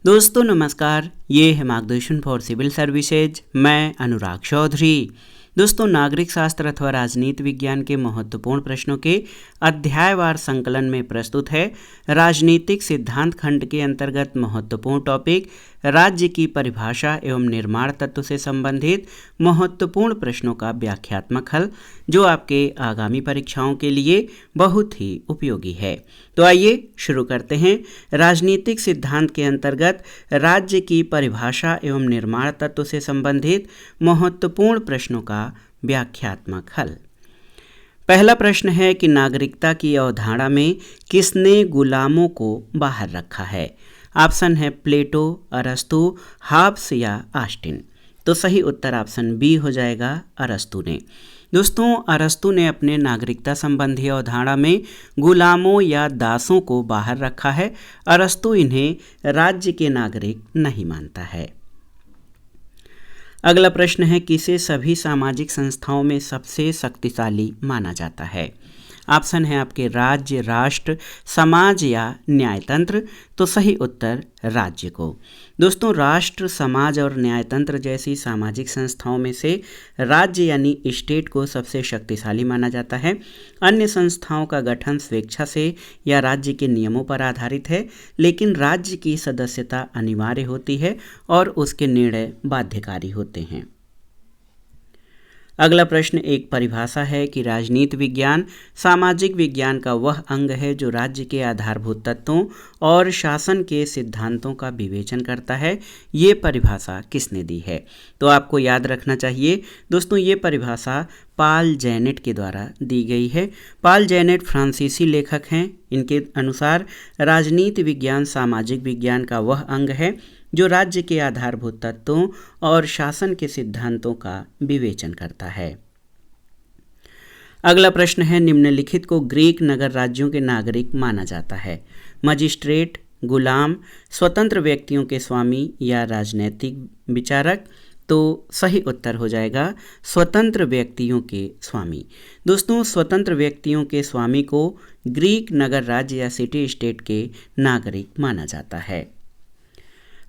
दोस्तों नमस्कार, ये है मार्गदर्शन फॉर सिविल सर्विसेज। मैं अनुराग चौधरी। दोस्तों, नागरिक शास्त्र अथवा राजनीति विज्ञान के महत्वपूर्ण प्रश्नों के अध्यायवार संकलन में प्रस्तुत है राजनीतिक सिद्धांत खंड के अंतर्गत महत्वपूर्ण टॉपिक राज्य की परिभाषा एवं निर्माण तत्व से संबंधित महत्वपूर्ण प्रश्नों का व्याख्यात्मक हल, जो आपके आगामी परीक्षाओं के लिए बहुत ही उपयोगी है। तो आइए शुरू करते हैं। राजनीतिक सिद्धांत के अंतर्गत राज्य की परिभाषा एवं निर्माण तत्व से संबंधित महत्वपूर्ण प्रश्नों का व्याख्यात्मक हल। पहला प्रश्न है कि नागरिकता की अवधारणा में किसने गुलामों को बाहर रखा है। ऑप्शन है प्लेटो, अरस्तु, हाब्स या ऑस्टिन। तो सही उत्तर ऑप्शन बी हो जाएगा, अरस्तु ने। दोस्तों, अरस्तु ने अपने नागरिकता संबंधी अवधारणा में गुलामों या दासों को बाहर रखा है। अरस्तु इन्हें राज्य के नागरिक नहीं मानता है। अगला प्रश्न है किसे सभी सामाजिक संस्थाओं में सबसे शक्तिशाली माना जाता है। ऑप्शन है आपके राज्य, राष्ट्र, समाज या न्यायतंत्र। तो सही उत्तर राज्य को। दोस्तों, राष्ट्र, समाज और न्यायतंत्र जैसी सामाजिक संस्थाओं में से राज्य यानी स्टेट को सबसे शक्तिशाली माना जाता है। अन्य संस्थाओं का गठन स्वेच्छा से या राज्य के नियमों पर आधारित है, लेकिन राज्य की सदस्यता अनिवार्य होती है और उसके निर्णय बाध्यकारी होते हैं। अगला प्रश्न एक परिभाषा है कि राजनीति विज्ञान सामाजिक विज्ञान का वह अंग है जो राज्य के आधारभूत तत्वों और शासन के सिद्धांतों का विवेचन करता है। ये परिभाषा किसने दी है? तो आपको याद रखना चाहिए दोस्तों, ये परिभाषा पॉल जेनेट के द्वारा दी गई है। पॉल जेनेट फ्रांसीसी लेखक हैं। इनके अनुसार राजनीति विज्ञान सामाजिक विज्ञान का वह अंग है जो राज्य के आधारभूत तत्वों और शासन के सिद्धांतों का विवेचन करता है। अगला प्रश्न है निम्नलिखित को ग्रीक नगर राज्यों के नागरिक माना जाता है। मजिस्ट्रेट, गुलाम, स्वतंत्र व्यक्तियों के स्वामी या राजनैतिक विचारक। तो सही उत्तर हो जाएगा स्वतंत्र व्यक्तियों के स्वामी। दोस्तों, स्वतंत्र व्यक्तियों के स्वामी को ग्रीक नगर राज्य या सिटी स्टेट के नागरिक माना जाता है।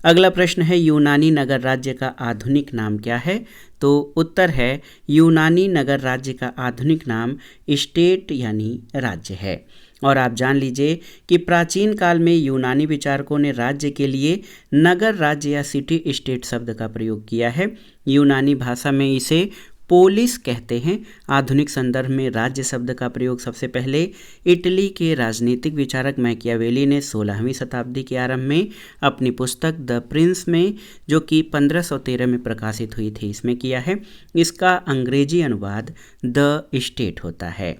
अगला प्रश्न है यूनानी नगर राज्य का आधुनिक नाम क्या है। तो उत्तर है यूनानी नगर राज्य का आधुनिक नाम स्टेट यानी राज्य है। और आप जान लीजिए कि प्राचीन काल में यूनानी विचारकों ने राज्य के लिए नगर राज्य या सिटी स्टेट शब्द का प्रयोग किया है। यूनानी भाषा में इसे पोलिस कहते हैं। आधुनिक संदर्भ में राज्य शब्द का प्रयोग सबसे पहले इटली के राजनीतिक विचारक मैकियावेली ने 16वीं शताब्दी के आरंभ में अपनी पुस्तक द प्रिंस में, जो कि 1513 में प्रकाशित हुई थी, इसमें किया है। इसका अंग्रेजी अनुवाद द स्टेट होता है।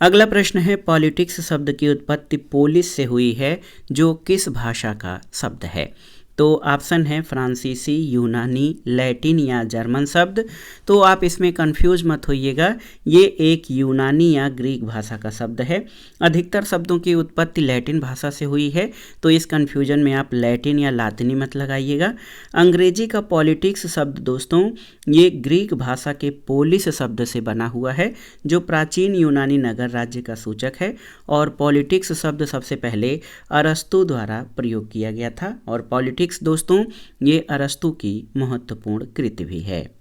अगला प्रश्न है पॉलिटिक्स शब्द की उत्पत्ति पोलिस से हुई है, जो किस भाषा का शब्द है। तो ऑप्शन है फ्रांसीसी, यूनानी, लैटिन या जर्मन शब्द। तो आप इसमें कंफ्यूज मत होइएगा, ये एक यूनानी या ग्रीक भाषा का शब्द है। अधिकतर शब्दों की उत्पत्ति लैटिन भाषा से हुई है, तो इस कंफ्यूजन में आप लैटिन या लातिनी मत लगाइएगा। अंग्रेजी का पॉलिटिक्स शब्द दोस्तों ये ग्रीक भाषा के पोलिस शब्द से बना हुआ है, जो प्राचीन यूनानी नगर राज्य का सूचक है। और पॉलिटिक्स शब्द सबसे पहले अरस्तु द्वारा प्रयोग किया गया था। और पॉलिटिक्स दोस्तों ये अरस्तु की महत्वपूर्ण कृति भी है।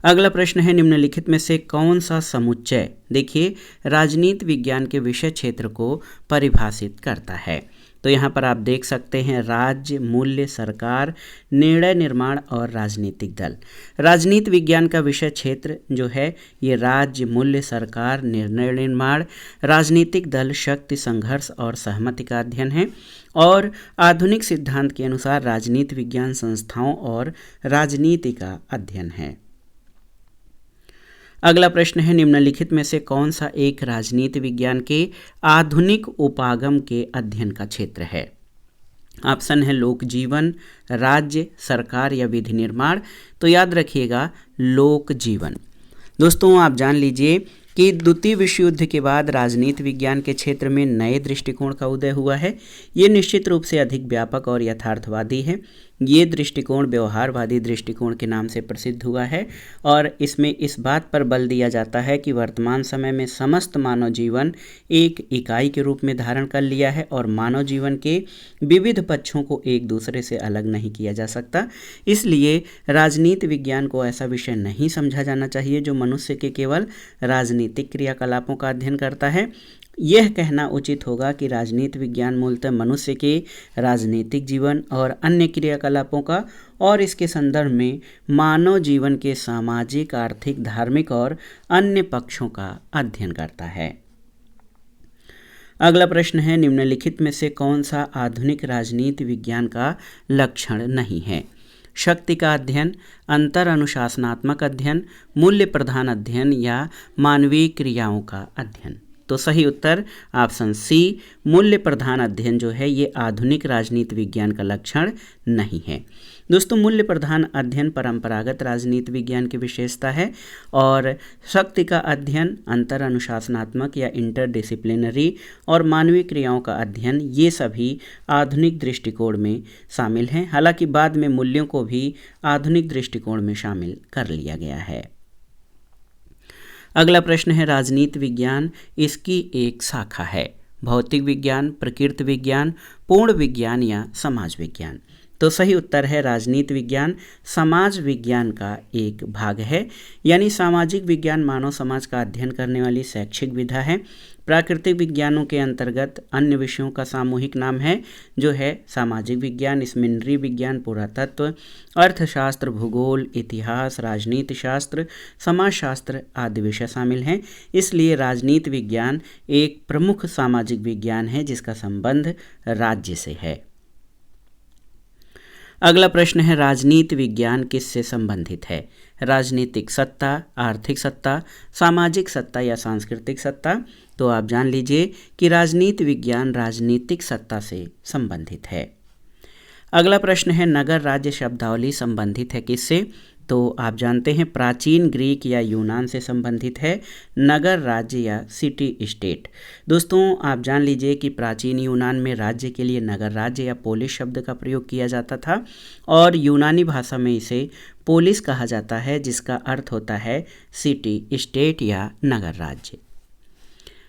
अगला प्रश्न है निम्नलिखित में से कौन सा समुच्चय देखिए राजनीति विज्ञान के विषय क्षेत्र को परिभाषित करता है। तो यहाँ पर आप देख सकते हैं राज्य, मूल्य, सरकार, निर्णय निर्माण और राजनीतिक दल। राजनीति विज्ञान का विषय क्षेत्र जो है ये राज्य, मूल्य, सरकार, निर्णय निर्माण, राजनीतिक दल, शक्ति, संघर्ष और सहमति का अध्ययन है। और आधुनिक सिद्धांत के अनुसार राजनीति विज्ञान संस्थाओं और राजनीति का अध्ययन है। अगला प्रश्न है निम्नलिखित में से कौन सा एक राजनीति विज्ञान के आधुनिक उपागम के अध्ययन का क्षेत्र है। ऑप्शन है लोक जीवन, राज्य, सरकार या विधि निर्माण। तो याद रखिएगा लोक जीवन। दोस्तों, आप जान लीजिए कि द्वितीय विश्व युद्ध के बाद राजनीति विज्ञान के क्षेत्र में नए दृष्टिकोण का उदय हुआ है। ये निश्चित रूप से अधिक व्यापक और यथार्थवादी है। ये दृष्टिकोण व्यवहारवादी दृष्टिकोण के नाम से प्रसिद्ध हुआ है और इसमें इस बात पर बल दिया जाता है कि वर्तमान समय में समस्त मानव जीवन एक इकाई के रूप में धारण कर लिया है और मानव जीवन के विविध पक्षों को एक दूसरे से अलग नहीं किया जा सकता। इसलिए राजनीति विज्ञान को ऐसा विषय नहीं समझा जाना चाहिए जो मनुष्य के केवल राजनीतिक क्रियाकलापों का अध्ययन करता है। यह कहना उचित होगा कि राजनीति विज्ञान मूलतः मनुष्य के राजनीतिक जीवन और अन्य क्रियाकलापों का और इसके संदर्भ में मानव जीवन के सामाजिक, आर्थिक, धार्मिक और अन्य पक्षों का अध्ययन करता है। अगला प्रश्न है, निम्नलिखित में से कौन सा आधुनिक राजनीति विज्ञान का लक्षण नहीं है? शक्ति का अध्ययन, अंतर अनुशासनात्मक अध्ययन, मूल्य प्रधान अध्ययन या मानवीय क्रियाओं का अध्ययन। तो सही उत्तर ऑप्शन सी, मूल्य प्रधान अध्ययन जो है ये आधुनिक राजनीति विज्ञान का लक्षण नहीं है। दोस्तों, मूल्य प्रधान अध्ययन परंपरागत राजनीति विज्ञान की विशेषता है और शक्ति का अध्ययन, अंतर अनुशासनात्मक या इंटरडिसिप्लिनरी और मानवीय क्रियाओं का अध्ययन ये सभी आधुनिक दृष्टिकोण में शामिल हैं। हालांकि बाद में मूल्यों को भी आधुनिक दृष्टिकोण में शामिल कर लिया गया है। अगला प्रश्न है, राजनीति विज्ञान इसकी एक शाखा है। भौतिक विज्ञान, प्रकृति विज्ञान, पूर्ण विज्ञान या समाज विज्ञान। तो सही उत्तर है राजनीति विज्ञान समाज विज्ञान का एक भाग है, यानी सामाजिक विज्ञान मानव समाज का अध्ययन करने वाली शैक्षिक विधा है। प्राकृतिक विज्ञानों के अंतर्गत अन्य विषयों का सामूहिक नाम है जो है सामाजिक विज्ञान। इसमें नृविज्ञान, पुरातत्व, अर्थशास्त्र, भूगोल, इतिहास, राजनीति शास्त्र, समाजशास्त्र आदि विषय शामिल हैं। इसलिए राजनीति विज्ञान एक प्रमुख सामाजिक विज्ञान है जिसका संबंध राज्य से है। अगला प्रश्न है, राजनीति विज्ञान किससे संबंधित है? राजनीतिक सत्ता, आर्थिक सत्ता, सामाजिक सत्ता या सांस्कृतिक सत्ता। तो आप जान लीजिए कि राजनीति विज्ञान राजनीतिक सत्ता से संबंधित है। अगला प्रश्न है, नगर राज्य शब्दावली संबंधित है किससे? तो आप जानते हैं प्राचीन ग्रीक या यूनान से संबंधित है नगर राज्य या सिटी स्टेट। दोस्तों, आप जान लीजिए कि प्राचीन यूनान में राज्य के लिए नगर राज्य या पोलिस शब्द का प्रयोग किया जाता था और यूनानी भाषा में इसे पोलिस कहा जाता है जिसका अर्थ होता है सिटी स्टेट या नगर राज्य।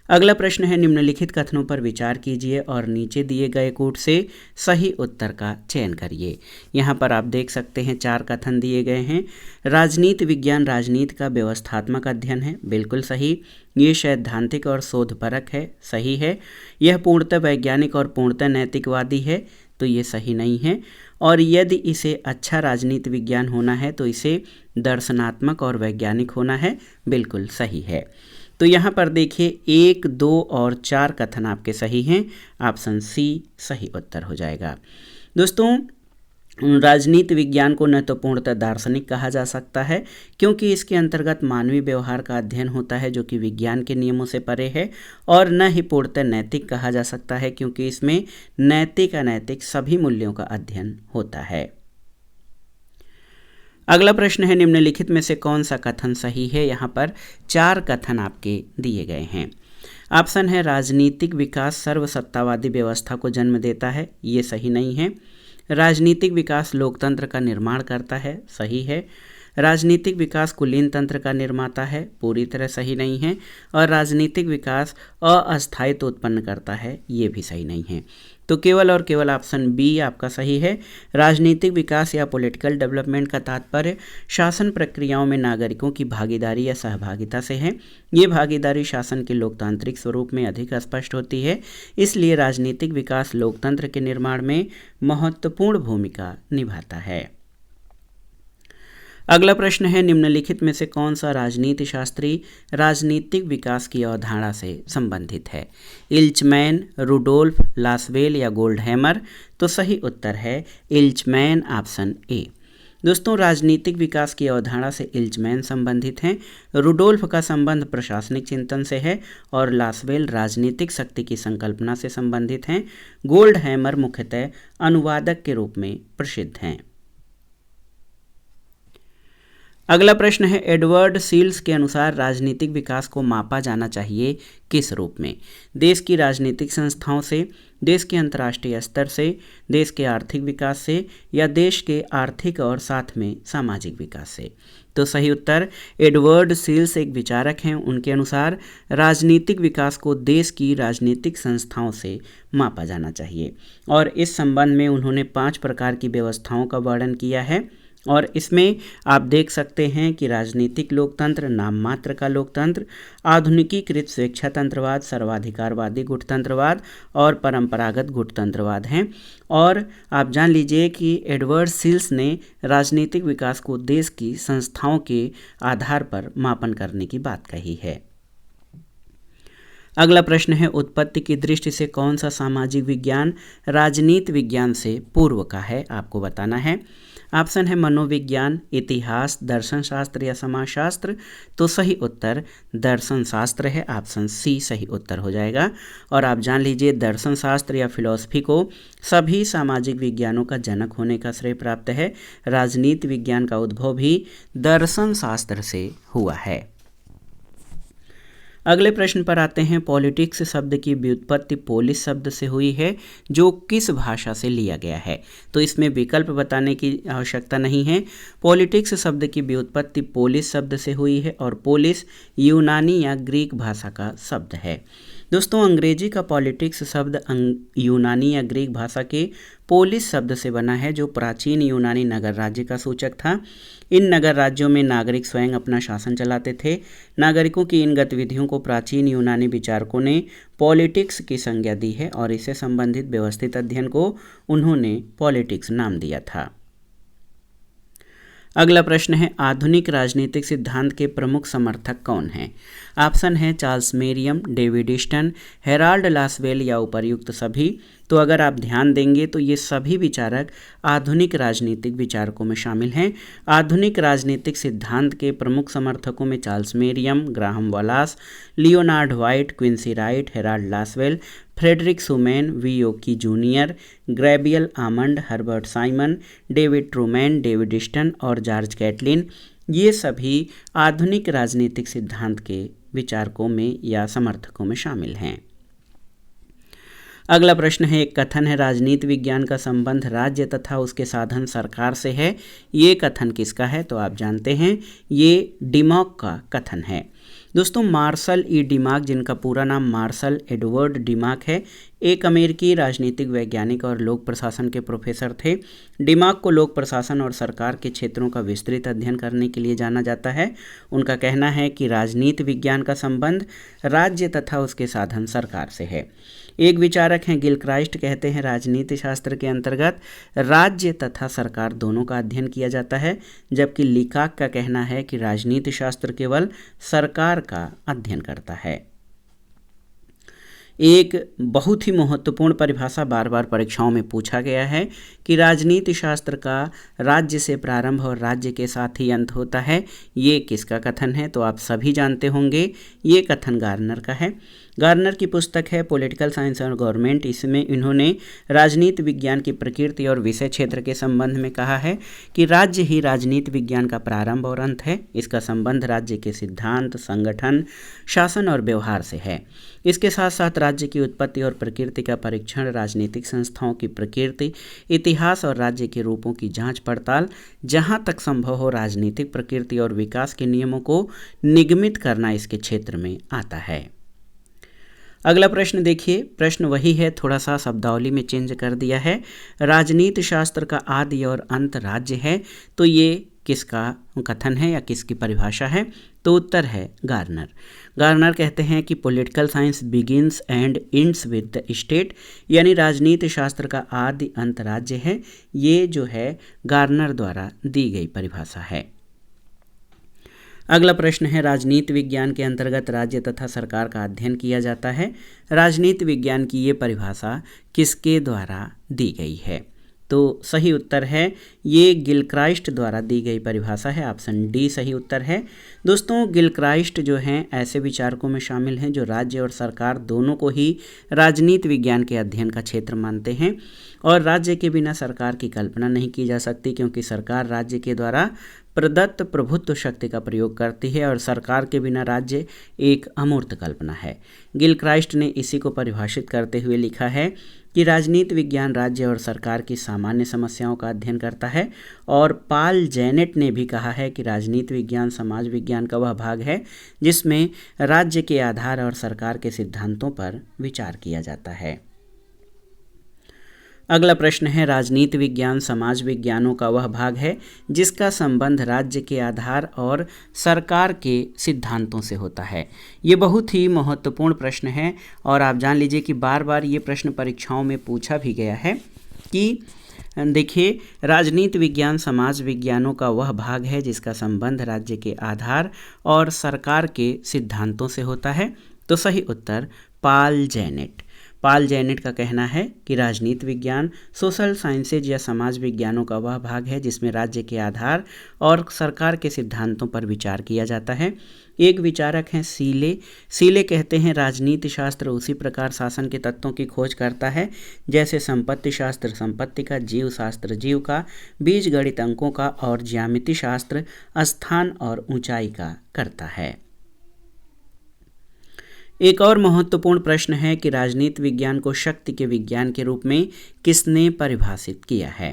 अगला प्रश्न है, निम्नलिखित कथनों पर विचार कीजिए और नीचे दिए गए कूट से सही उत्तर का चयन करिए। यहाँ पर आप देख सकते हैं 4 कथन दिए गए हैं। राजनीति विज्ञान राजनीति का व्यवस्थात्मक अध्ययन है, बिल्कुल सही। ये सैद्धांतिक और शोधपरक है, सही है। यह पूर्णतः वैज्ञानिक और पूर्णतः नैतिकवादी है, तो ये सही नहीं है। और यदि इसे अच्छा राजनीति विज्ञान होना है तो इसे दर्शनात्मक और वैज्ञानिक होना है, बिल्कुल सही है। तो यहाँ पर देखिए 1, 2 और 4 कथन आपके सही हैं। ऑप्शन सी सही उत्तर हो जाएगा। दोस्तों, राजनीति विज्ञान को न तो पूर्णतः दार्शनिक कहा जा सकता है क्योंकि इसके अंतर्गत मानवीय व्यवहार का अध्ययन होता है जो कि विज्ञान के नियमों से परे है, और न ही पूर्णतः नैतिक कहा जा सकता है क्योंकि इसमें नैतिक अनैतिक सभी मूल्यों का अध्ययन होता है। अगला प्रश्न है, निम्नलिखित में से कौन सा कथन सही है? यहाँ पर 4 कथन आपके दिए गए हैं। ऑप्शन है, राजनीतिक विकास सर्वसत्तावादी व्यवस्था को जन्म देता है, ये सही नहीं है। राजनीतिक विकास लोकतंत्र का निर्माण करता है, सही है। राजनीतिक विकास कुलीन तंत्र का निर्माता है, पूरी तरह सही नहीं है। और राजनीतिक विकास अस्थायित्व उत्पन्न करता है, ये भी सही नहीं है। तो केवल और केवल ऑप्शन बी आपका सही है। राजनीतिक विकास या पॉलिटिकल डेवलपमेंट का तात्पर्य शासन प्रक्रियाओं में नागरिकों की भागीदारी या सहभागिता से है। ये भागीदारी शासन के लोकतांत्रिक स्वरूप में अधिक स्पष्ट होती है, इसलिए राजनीतिक विकास लोकतंत्र के निर्माण में महत्वपूर्ण भूमिका निभाता है। अगला प्रश्न है, निम्नलिखित में से कौन सा राजनीति शास्त्री राजनीतिक विकास की अवधारणा से संबंधित है? इल्चमैन, रुडोल्फ, लासवेल या गोल्डहैमर। तो सही उत्तर है इल्चमैन, ऑप्शन ए। दोस्तों, राजनीतिक विकास की अवधारणा से इल्चमैन संबंधित हैं। रुडोल्फ का संबंध प्रशासनिक चिंतन से है और लासवेल राजनीतिक शक्ति की संकल्पना से संबंधित हैं। गोल्डहैमर मुख्यतः अनुवादक के रूप में प्रसिद्ध हैं। अगला प्रश्न है, एडवर्ड सील्स के अनुसार राजनीतिक विकास को मापा जाना चाहिए किस रूप में? देश की राजनीतिक संस्थाओं से, देश के अंतर्राष्ट्रीय स्तर से, देश के आर्थिक विकास से या देश के आर्थिक और साथ में सामाजिक विकास से। तो सही उत्तर एडवर्ड सील्स एक विचारक हैं, उनके अनुसार राजनीतिक विकास को देश की राजनीतिक संस्थाओं से मापा जाना चाहिए। और इस संबंध में उन्होंने 5 प्रकार की व्यवस्थाओं का वर्णन किया है और इसमें आप देख सकते हैं कि राजनीतिक लोकतंत्र, नाम मात्र का लोकतंत्र, आधुनिकीकृत स्वेच्छातंत्रवाद, सर्वाधिकारवादी गुटतंत्रवाद और परंपरागत गुटतंत्रवाद हैं। और आप जान लीजिए कि एडवर्ड सील्स ने राजनीतिक विकास को देश की संस्थाओं के आधार पर मापन करने की बात कही है। अगला प्रश्न है, उत्पत्ति की दृष्टि से कौन सा सामाजिक विज्ञान राजनीति विज्ञान से पूर्व का है, आपको बताना है। ऑप्शन है मनोविज्ञान, इतिहास, दर्शन शास्त्र या समाजशास्त्र। तो सही उत्तर दर्शन शास्त्र है, ऑप्शन सी सही उत्तर हो जाएगा। और आप जान लीजिए दर्शन शास्त्र या फिलॉसफी को सभी सामाजिक विज्ञानों का जनक होने का श्रेय प्राप्त है। राजनीति विज्ञान का उद्भव भी दर्शन शास्त्र से हुआ है। अगले प्रश्न पर आते हैं, पॉलिटिक्स शब्द की व्युत्पत्ति पोलिस शब्द से हुई है जो किस भाषा से लिया गया है। तो इसमें विकल्प बताने की आवश्यकता नहीं है। पॉलिटिक्स शब्द की व्युत्पत्ति पोलिस शब्द से हुई है और पोलिस यूनानी या ग्रीक भाषा का शब्द है। दोस्तों अंग्रेजी का पॉलिटिक्स शब्द यूनानी या ग्रीक भाषा के पोलिस शब्द से बना है जो प्राचीन यूनानी नगर राज्य का सूचक था। इन नगर राज्यों में नागरिक स्वयं अपना शासन चलाते थे। नागरिकों की इन गतिविधियों को प्राचीन यूनानी विचारकों ने पॉलिटिक्स की संज्ञा दी है और इससे संबंधित व्यवस्थित अध्ययन को उन्होंने पॉलिटिक्स नाम दिया था। अगला प्रश्न है, आधुनिक राजनीतिक सिद्धांत के प्रमुख समर्थक कौन हैं। ऑप्शन है Charles Merriam, David Easton, Harold Lasswell या उपर्युक्त सभी। तो अगर आप ध्यान देंगे तो ये सभी विचारक आधुनिक राजनीतिक विचारकों में शामिल हैं। आधुनिक राजनीतिक सिद्धांत के प्रमुख समर्थकों में Charles Merriam, Graham Wallas, Leonard White, Quincy Wright, Harold Lasswell, Frederick Schuman, V O Key Junior, Gabriel Almond, Herbert Simon, David Truman, David Easton और जॉर्ज कैटलिन, ये सभी आधुनिक राजनीतिक सिद्धांत के विचारकों में या समर्थकों में शामिल हैं। अगला प्रश्न है, एक कथन है राजनीति विज्ञान का संबंध राज्य तथा उसके साधन सरकार से है। ये कथन किसका है? तो आप जानते हैं ये डिमॉक का कथन है। दोस्तों मार्शल ई डिमाक, जिनका पूरा नाम मार्शल एडवर्ड डिमाक है, एक अमेरिकी राजनीतिक वैज्ञानिक और लोक प्रशासन के प्रोफेसर थे। डिमाक को लोक प्रशासन और सरकार के क्षेत्रों का विस्तृत अध्ययन करने के लिए जाना जाता है। उनका कहना है कि राजनीति विज्ञान का संबंध राज्य तथा उसके साधन सरकार से है। एक विचारक हैं गिलक्राइस्ट, कहते हैं राजनीति शास्त्र के अंतर्गत राज्य तथा सरकार दोनों का अध्ययन किया जाता है, जबकि लिकाक का कहना है कि राजनीति शास्त्र केवल सरकार का अध्ययन करता है। एक बहुत ही महत्वपूर्ण परिभाषा बार बार परीक्षाओं में पूछा गया है कि राजनीति शास्त्र का राज्य से प्रारंभ और राज्य के साथ ही अंत होता है, ये किसका कथन है? तो आप सभी जानते होंगे ये कथन गार्नर का है। गार्नर की पुस्तक है पॉलिटिकल साइंस और गवर्नमेंट। इसमें इन्होंने राजनीति विज्ञान की प्रकृति और विषय क्षेत्र के संबंध में कहा है कि राज्य ही राजनीति विज्ञान का प्रारंभ और अंत है। इसका संबंध राज्य के सिद्धांत, संगठन, शासन और व्यवहार से है। इसके साथ साथ राज्य की उत्पत्ति और प्रकृति का परीक्षण, राजनीतिक संस्थाओं की प्रकृति, इतिहास और राज्य के रूपों की जांच पड़ताल, जहां तक संभव हो राजनीतिक प्रकृति और विकास के नियमों को निगमित करना इसके क्षेत्र में आता है। अगला प्रश्न देखिए, प्रश्न वही है, थोड़ा सा शब्दावली में चेंज कर दिया है। राजनीति शास्त्र का आदि और अंत राज्य है, तो ये किसका कथन है या किसकी परिभाषा है? तो उत्तर है गार्नर। गार्नर कहते हैं कि political science begins and ends with the state, यानी राजनीति शास्त्र का आदि अंत राज्य है। ये जो है गार्नर द्वारा दी गई परिभाषा है। अगला प्रश्न है, राजनीति विज्ञान के अंतर्गत राज्य तथा सरकार का अध्ययन किया जाता है। राजनीति विज्ञान की ये परिभाषा किसके द्वारा दी गई है? तो सही उत्तर है ये गिलक्राइस्ट द्वारा दी गई परिभाषा है, ऑप्शन डी सही उत्तर है। दोस्तों गिलक्राइस्ट जो हैं ऐसे विचारकों में शामिल हैं जो राज्य और सरकार दोनों को ही राजनीति विज्ञान के अध्ययन का क्षेत्र मानते हैं और राज्य के बिना सरकार की कल्पना नहीं की जा सकती, क्योंकि सरकार राज्य के द्वारा प्रदत्त प्रभुत्व शक्ति का प्रयोग करती है और सरकार के बिना राज्य एक अमूर्त कल्पना है। गिलक्राइस्ट ने इसी को परिभाषित करते हुए लिखा है कि राजनीति विज्ञान राज्य और सरकार की सामान्य समस्याओं का अध्ययन करता है। और पॉल जेनेट ने भी कहा है कि राजनीति विज्ञान समाज विज्ञान का वह भाग है जिसमें राज्य के आधार और सरकार के सिद्धांतों पर विचार किया जाता है। अगला प्रश्न है, राजनीति विज्ञान समाज विज्ञानों का वह भाग है जिसका संबंध राज्य के आधार और सरकार के सिद्धांतों से होता है। ये बहुत ही महत्वपूर्ण प्रश्न है और आप जान लीजिए कि बार बार ये प्रश्न परीक्षाओं में पूछा भी गया है कि देखिए, राजनीति विज्ञान समाज विज्ञानों का वह भाग है जिसका संबंध राज्य के आधार और सरकार के सिद्धांतों से होता है। तो सही उत्तर पॉल जेनेट। पॉल जेनेट का कहना है कि राजनीति विज्ञान सोशल साइंसेज या समाज विज्ञानों का वह भाग है जिसमें राज्य के आधार और सरकार के सिद्धांतों पर विचार किया जाता है। एक विचारक हैं सीले। सीले कहते हैं राजनीति शास्त्र उसी प्रकार शासन के तत्वों की खोज करता है जैसे संपत्ति शास्त्र संपत्ति का, जीव शास्त्र जीव का, बीज गणित अंकों का और ज्यामिति शास्त्र स्थान और ऊंचाई का करता है। एक और महत्वपूर्ण प्रश्न है कि राजनीति विज्ञान को शक्ति के विज्ञान के रूप में किसने परिभाषित किया है।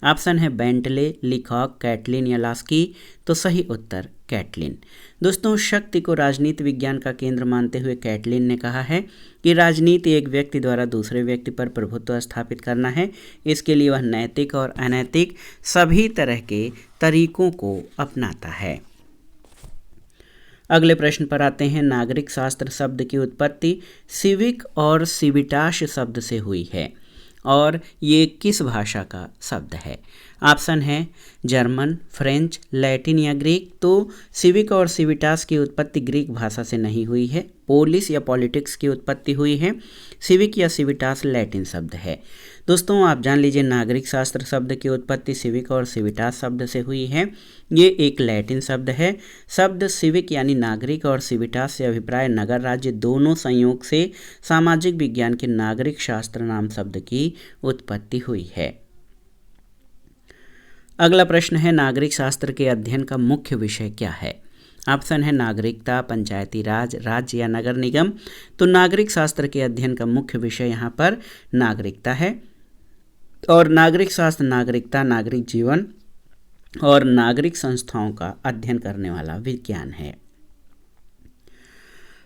ऑप्शन है बेंटले, लीकॉक, कैटलिन या लास्की। तो सही उत्तर कैटलिन। दोस्तों, शक्ति को राजनीति विज्ञान का केंद्र मानते हुए कैटलिन ने कहा है कि राजनीति एक व्यक्ति द्वारा दूसरे व्यक्ति पर प्रभुत्व स्थापित करना है। इसके लिए वह नैतिक और अनैतिक सभी तरह के तरीकों को अपनाता है। अगले प्रश्न पर आते हैं, नागरिक शास्त्र शब्द की उत्पत्ति सिविक और सिविटास शब्द से हुई है और ये किस भाषा का शब्द है। ऑप्शन है जर्मन, फ्रेंच, लैटिन या ग्रीक। तो सिविक और सिविटास की उत्पत्ति ग्रीक भाषा से नहीं हुई है, पोलिस या पॉलिटिक्स की उत्पत्ति हुई है। सिविक या सिविटास लैटिन शब्द है। दोस्तों, आप जान लीजिए नागरिक शास्त्र शब्द की उत्पत्ति सिविक और सिविटास शब्द से हुई है। ये एक लैटिन शब्द है। शब्द सिविक यानी नागरिक और सिविटास से अभिप्राय नगर राज्य दोनों संयोग से सामाजिक विज्ञान के नागरिक शास्त्र नाम शब्द की उत्पत्ति हुई है। अगला प्रश्न है, नागरिक शास्त्र के अध्ययन का मुख्य विषय क्या है। ऑप्शन है नागरिकता, पंचायती राज, राज्य या नगर निगम। तो नागरिक शास्त्र के अध्ययन का मुख्य विषय यहाँ पर नागरिकता है और नागरिक शास्त्र नागरिकता, नागरिक जीवन और नागरिक संस्थाओं का अध्ययन करने वाला विज्ञान है।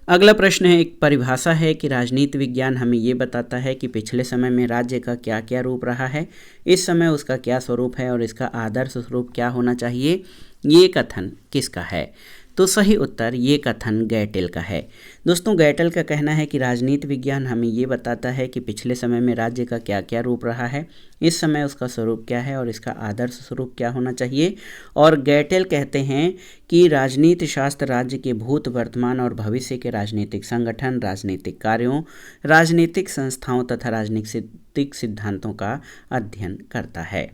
अगला प्रश्न है, एक परिभाषा है कि राजनीति विज्ञान हमें ये बताता है कि पिछले समय में राज्य का क्या क्या रूप रहा है, इस समय उसका क्या स्वरूप है और इसका आदर्श स्वरूप क्या होना चाहिए। ये कथन किसका है। तो सही उत्तर ये कथन गैटेल का है। दोस्तों, गैटेल का कहना है कि राजनीति विज्ञान हमें ये बताता है कि पिछले समय में राज्य का क्या क्या रूप रहा है, इस समय उसका स्वरूप क्या है और इसका आदर्श स्वरूप क्या होना चाहिए। और गैटेल कहते हैं कि राजनीति शास्त्र राज्य के भूत, वर्तमान और भविष्य के राजनीतिक संगठन, राजनीतिक कार्यों, राजनीतिक संस्थाओं तथा राजनीतिक सिद्धांतों का अध्ययन करता है।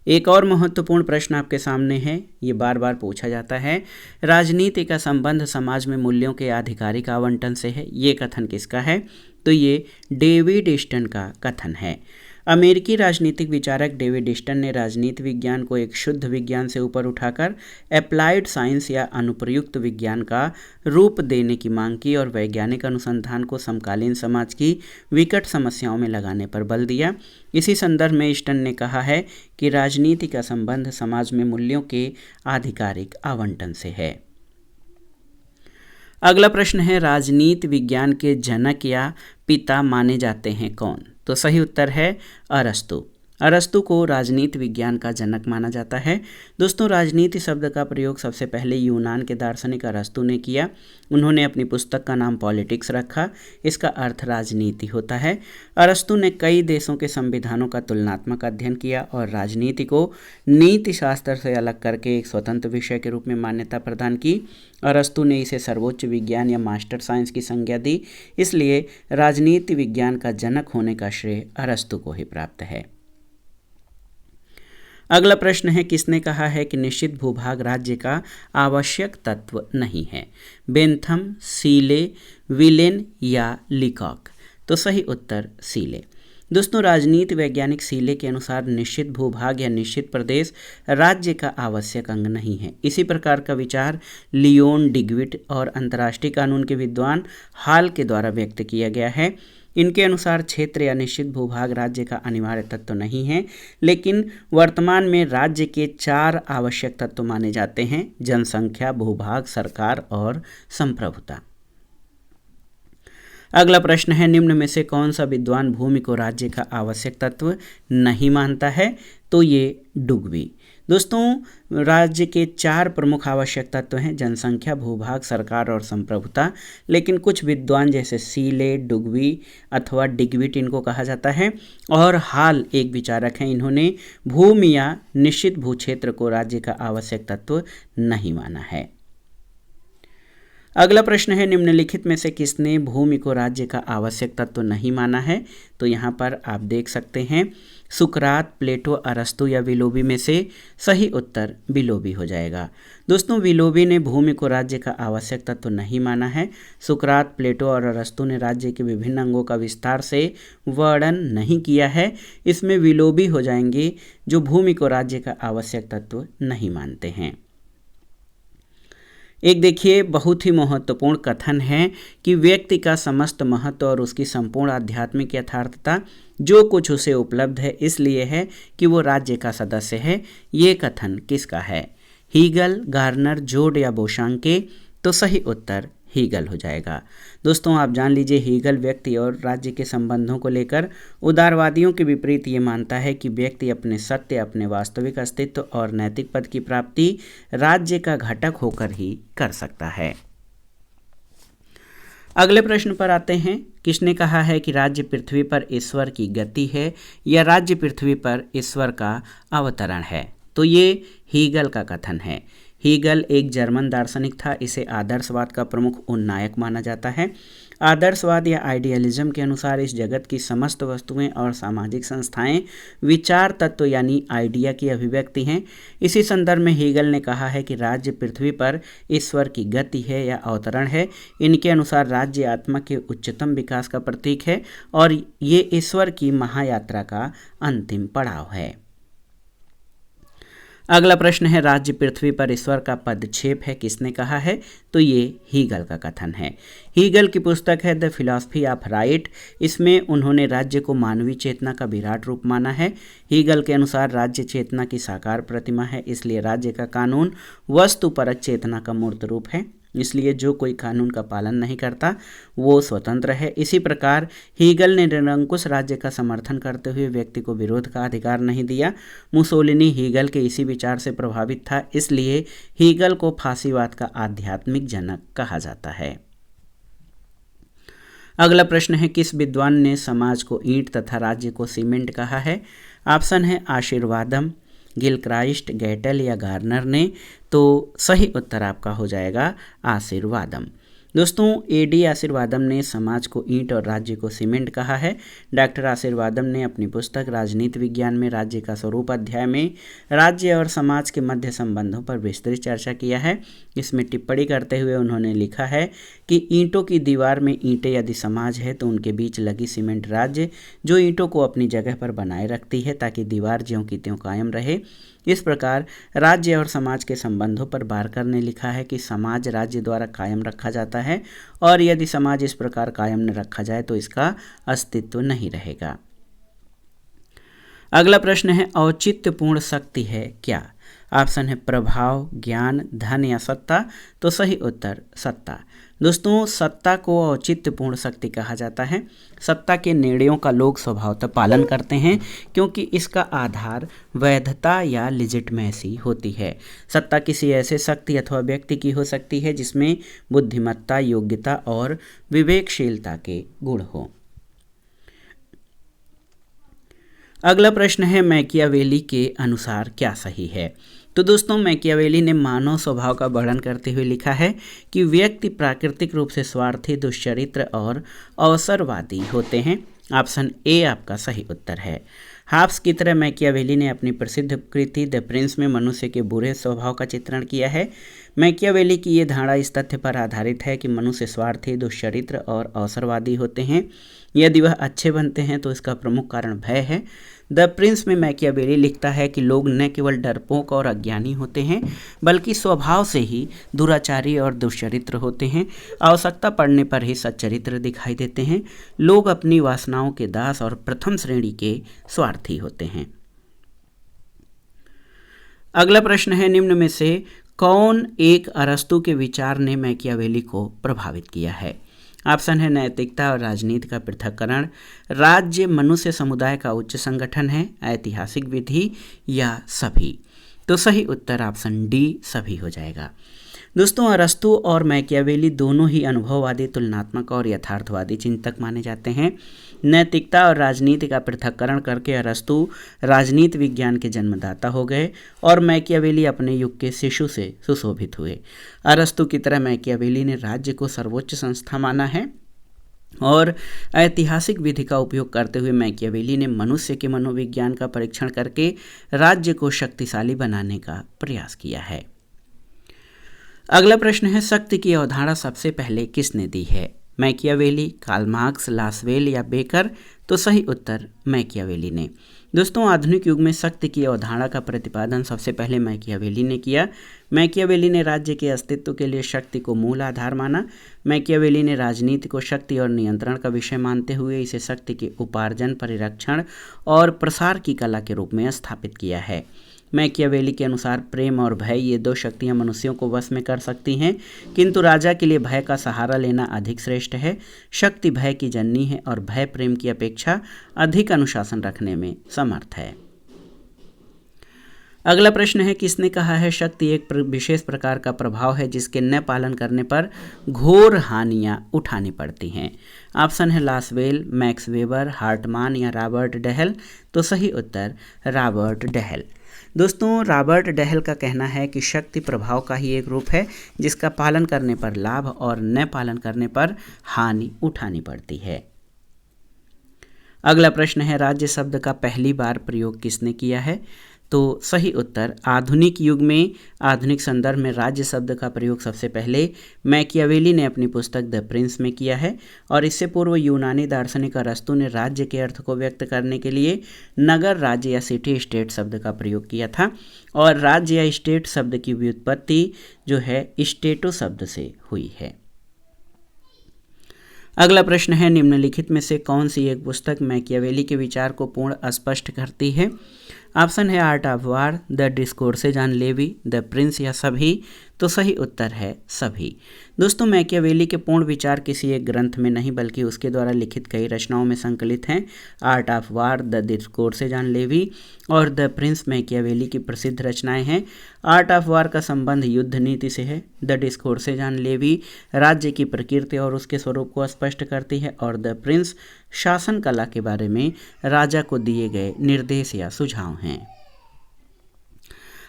एक और महत्वपूर्ण प्रश्न आपके सामने है, ये बार बार पूछा जाता है, राजनीति का संबंध समाज में मूल्यों के आधिकारिक आवंटन से है। ये कथन किसका है। तो ये डेविड ईस्टन का कथन है। अमेरिकी राजनीतिक विचारक डेविड ईस्टन ने राजनीति विज्ञान को एक शुद्ध विज्ञान से ऊपर उठाकर अप्लाइड साइंस या अनुप्रयुक्त विज्ञान का रूप देने की मांग की और वैज्ञानिक अनुसंधान को समकालीन समाज की विकट समस्याओं में लगाने पर बल दिया। इसी संदर्भ में ईस्टन ने कहा है कि राजनीति का संबंध समाज में मूल्यों के आधिकारिक आवंटन से है। अगला प्रश्न है, राजनीति विज्ञान के जनक या पिता माने जाते हैं कौन। तो सही उत्तर है अरस्तु। अरस्तु को राजनीति विज्ञान का जनक माना जाता है। दोस्तों, राजनीति शब्द का प्रयोग सबसे पहले यूनान के दार्शनिक अरस्तु ने किया। उन्होंने अपनी पुस्तक का नाम पॉलिटिक्स रखा। इसका अर्थ राजनीति होता है। अरस्तु ने कई देशों के संविधानों का तुलनात्मक अध्ययन किया और राजनीति को नीति शास्त्र से अलग करके एक स्वतंत्र विषय के रूप में मान्यता प्रदान की। अरस्तु ने इसे सर्वोच्च विज्ञान या मास्टर साइंस की संज्ञा दी। इसलिए राजनीति विज्ञान का जनक होने का श्रेय अरस्तु को ही प्राप्त है। अगला प्रश्न है, किसने कहा है कि निश्चित भूभाग राज्य का आवश्यक तत्व नहीं है। बेंथम, सीले, विलेन या लीकॉक। तो सही उत्तर सीले। दोस्तों, राजनीति वैज्ञानिक सीले के अनुसार निश्चित भूभाग या निश्चित प्रदेश राज्य का आवश्यक अंग नहीं है। इसी प्रकार का विचार लियोन डिग्विट और अंतर्राष्ट्रीय कानून के विद्वान हॉल के द्वारा व्यक्त किया गया है। इनके अनुसार क्षेत्र या निश्चित भूभाग राज्य का अनिवार्य तत्व नहीं है, लेकिन वर्तमान में राज्य के 4 आवश्यक तत्व माने जाते हैं: जनसंख्या, भूभाग, सरकार और संप्रभुता। अगला प्रश्न है, निम्न में से कौन सा विद्वान भूमि को राज्य का आवश्यक तत्व नहीं मानता है? तो ये डुगवी। दोस्तों, राज्य के 4 प्रमुख आवश्यक तत्व हैं: जनसंख्या, भूभाग, सरकार और संप्रभुता। लेकिन कुछ विद्वान जैसे सीले, डुगवी अथवा डिगविट इनको कहा जाता है, और हाल एक विचारक हैं, इन्होंने भूमि या निश्चित भूक्षेत्र को राज्य का आवश्यक तत्व नहीं माना है। अगला प्रश्न है, निम्नलिखित में से किसने भूमि को राज्य का आवश्यक तत्व नहीं माना है? तो यहाँ पर आप देख सकते हैं, सुकरात, प्लेटो, अरस्तु या विलोबी में से सही उत्तर विलोबी हो जाएगा। दोस्तों, विलोबी ने भूमि को राज्य का आवश्यक तत्व नहीं माना है। सुकरात, प्लेटो और अरस्तु ने राज्य के विभिन्न अंगों का विस्तार से वर्णन नहीं किया है। इसमें विलोबी हो जाएंगे जो भूमि को राज्य का आवश्यक तत्व नहीं मानते हैं। एक देखिए, बहुत ही महत्वपूर्ण कथन है कि व्यक्ति का समस्त महत्व और उसकी संपूर्ण आध्यात्मिक यथार्थता जो कुछ उसे उपलब्ध है इसलिए है कि वो राज्य का सदस्य है। ये कथन किसका है? हीगल, गार्नर, जोड या बोशांके? तो सही उत्तर हीगल हो जाएगा। दोस्तों, आप जान लीजिए, हीगल व्यक्ति और राज्य के संबंधों को लेकर उदारवादियों के विपरीत ये मानता है कि व्यक्ति अपने सत्य, अपने वास्तविक अस्तित्व और नैतिक पद की प्राप्ति राज्य का घटक होकर ही कर सकता है। अगले प्रश्न पर आते हैं, किसने कहा है कि राज्य पृथ्वी पर ईश्वर की गति है या राज्य पृथ्वी पर ईश्वर का अवतरण है? तो ये हीगल का कथन है। हीगल एक जर्मन दार्शनिक था। इसे आदर्शवाद का प्रमुख उन्नायक माना जाता है। आदर्शवाद या आइडियलिज्म के अनुसार इस जगत की समस्त वस्तुएं और सामाजिक संस्थाएं विचार तत्व यानी आइडिया की अभिव्यक्ति हैं। इसी संदर्भ में हीगल ने कहा है कि राज्य पृथ्वी पर ईश्वर की गति है या अवतरण है। इनके अनुसार राज्य आत्मा के उच्चतम विकास का प्रतीक है और ये ईश्वर की महायात्रा का अंतिम पड़ाव है। अगला प्रश्न है, राज्य पृथ्वी पर ईश्वर का पदक्षेप है, किसने कहा है? तो ये हीगल का कथन है। हीगल की पुस्तक है द फिलॉसफी ऑफ राइट। इसमें उन्होंने राज्य को मानवीय चेतना का विराट रूप माना है। हीगल के अनुसार राज्य चेतना की साकार प्रतिमा है, इसलिए राज्य का कानून वस्तुपरक चेतना का मूर्त रूप है। इसलिए जो कोई कानून का पालन नहीं करता वो स्वतंत्र है। इसी प्रकार हीगल ने निरंकुश राज्य का समर्थन करते हुए व्यक्ति को विरोध का अधिकार नहीं दिया। मुसोलिनी हीगल के इसी विचार से प्रभावित था, इसलिए हीगल को फासीवाद का आध्यात्मिक जनक कहा जाता है। अगला प्रश्न है, किस विद्वान ने समाज को ईंट तथा राज्य को सीमेंट कहा है? ऑप्शन है आशीर्वादम, गिलक्राइस्ट, गैटल या गार्नर ने। तो सही उत्तर आपका हो जाएगा आशीर्वादम। दोस्तों, एडी आशीर्वादम ने समाज को ईंट और राज्य को सीमेंट कहा है। डॉक्टर आशीर्वादम ने अपनी पुस्तक राजनीति विज्ञान में राज्य का स्वरूप अध्याय में राज्य और समाज के मध्य संबंधों पर विस्तृत चर्चा किया है। इसमें टिप्पणी करते हुए उन्होंने लिखा है कि ईंटों की दीवार में ईंटें यदि समाज है तो उनके बीच लगी सीमेंट राज्य, जो ईंटों को अपनी जगह पर बनाए रखती है ताकि दीवार ज्यों की त्यों कायम रहे। इस प्रकार राज्य और समाज के संबंधों पर बारकर ने लिखा है कि समाज राज्य द्वारा कायम रखा जाता है और यदि समाज इस प्रकार कायम न रखा जाए तो इसका अस्तित्व नहीं रहेगा। अगला प्रश्न है, औचित्यपूर्ण शक्ति है क्या? ऑप्शन है प्रभाव, ज्ञान, धन या सत्ता। तो सही उत्तर सत्ता। दोस्तों, सत्ता को औचित्यपूर्ण शक्ति कहा जाता है। सत्ता के निर्णयों का लोग स्वभावतः पालन करते हैं क्योंकि इसका आधार वैधता या लिजिटमेसी होती है। सत्ता किसी ऐसे शक्ति अथवा व्यक्ति की हो सकती है जिसमें बुद्धिमत्ता, योग्यता और विवेकशीलता के गुण हो। अगला प्रश्न है, मैकियावेली के अनुसार क्या सही है? तो दोस्तों, मैकियावेली ने मानव स्वभाव का वर्णन करते हुए लिखा है कि व्यक्ति प्राकृतिक रूप से स्वार्थी, दुष्चरित्र और अवसरवादी होते हैं। ऑप्शन ए आपका सही उत्तर है। हाब्स की तरह मैकियावेली ने अपनी प्रसिद्ध कृति द प्रिंस में मनुष्य के बुरे स्वभाव का चित्रण किया है। मैकियावेली की ये धारणा इस तथ्य पर आधारित है कि मनुष्य स्वार्थी, दुष्चरित्र और अवसरवादी होते हैं। यदि वह अच्छे बनते हैं तो इसका प्रमुख कारण भय है। द प्रिंस में मैकियावेली लिखता है कि लोग न केवल डरपोक और अज्ञानी होते हैं बल्कि स्वभाव से ही दुराचारी और दुष्चरित्र होते हैं। आवश्यकता पड़ने पर ही सच्चरित्र दिखाई देते हैं। लोग अपनी वासनाओं के दास और प्रथम श्रेणी के स्वार्थी होते हैं। अगला प्रश्न है, निम्न में से कौन एक अरस्तु के विचार ने मैकियावेली को प्रभावित किया है? ऑप्शन है नैतिकता और राजनीति का पृथक्करण, राज्य मनुष्य समुदाय का उच्च संगठन है, ऐतिहासिक विधि या सभी। तो सही उत्तर ऑप्शन डी सभी हो जाएगा। दोस्तों, अरस्तु और मैकियावेली दोनों ही अनुभववादी, तुलनात्मक और यथार्थवादी चिंतक माने जाते हैं। नैतिकता और राजनीति का पृथक्करण करके अरस्तु राजनीति विज्ञान के जन्मदाता हो गए और मैकियावेली अपने युग के शिशु से सुशोभित हुए। अरस्तु की तरह मैकियावेली ने राज्य को सर्वोच्च संस्था माना है और ऐतिहासिक विधि का उपयोग करते हुए मैकियावेली ने मनुष्य के मनोविज्ञान का परीक्षण करके राज्य को शक्तिशाली बनाने का प्रयास किया है। अगला प्रश्न है, शक्ति की अवधारणा सबसे पहले किसने दी है? मैकियावेली, कार्ल मार्क्स, लासवेल या बेकर? तो सही उत्तर मैकियावेली ने। दोस्तों, आधुनिक युग में शक्ति की अवधारणा का प्रतिपादन सबसे पहले मैकियावेली ने किया। मैकियावेली ने राज्य के अस्तित्व के लिए शक्ति को मूल आधार माना। मैकियावेली ने राजनीति को शक्ति और नियंत्रण का विषय मानते हुए इसे शक्ति के उपार्जन, परिरक्षण और प्रसार की कला के रूप में स्थापित किया है। मैकियावेली के अनुसार प्रेम और भय, ये दो शक्तियां मनुष्यों को वश में कर सकती हैं, किंतु राजा के लिए भय का सहारा लेना अधिक श्रेष्ठ है। शक्ति भय की जननी है और भय प्रेम की अपेक्षा अधिक अनुशासन रखने में समर्थ है। अगला प्रश्न है, किसने कहा है शक्ति एक विशेष प्रकार का प्रभाव है जिसके न पालन करने पर घोर हानियां उठानी पड़ती हैं? ऑप्शन है लासवेल, मैक्स वेबर, हार्टमान या रॉबर्ट डहल? तो सही उत्तर रॉबर्ट डहल। दोस्तों, रॉबर्ट डहल का कहना है कि शक्ति प्रभाव का ही एक रूप है जिसका पालन करने पर लाभ और न पालन करने पर हानि उठानी पड़ती है। अगला प्रश्न है, राज्य शब्द का पहली बार प्रयोग किसने किया है? तो सही उत्तर आधुनिक युग में, आधुनिक संदर्भ में राज्य शब्द का प्रयोग सबसे पहले मैकियावेली ने अपनी पुस्तक द प्रिंस में किया है और इससे पूर्व यूनानी दार्शनिक अरस्तु ने राज्य के अर्थ को व्यक्त करने के लिए नगर, राज्य या सिटी स्टेट शब्द का प्रयोग किया था और राज्य या स्टेट शब्द की व्युत्पत्ति जो है स्टेटो शब्द से हुई है। अगला प्रश्न है, निम्नलिखित में से कौन सी एक पुस्तक मैकियावेली के विचार को पूर्ण स्पष्ट करती है? ऑप्शन है Art of War, the Discourses on Livy, the Prince या सभी? तो सही उत्तर है सभी। दोस्तों, मैकियावेली के पूर्ण विचार किसी एक ग्रंथ में नहीं बल्कि उसके द्वारा लिखित कई रचनाओं में संकलित हैं। Art of War, the Discourses on Livy और द प्रिंस मैकियावेली की प्रसिद्ध रचनाएं हैं। आर्ट ऑफ वार का संबंध युद्ध नीति से है। द डिस्कोर्सेज ऑन लेवी राज्य की प्रकृति और उसके स्वरूप को स्पष्ट करती है और द प्रिंस शासन कला के बारे में राजा को दिए गए निर्देश या सुझाव हैं।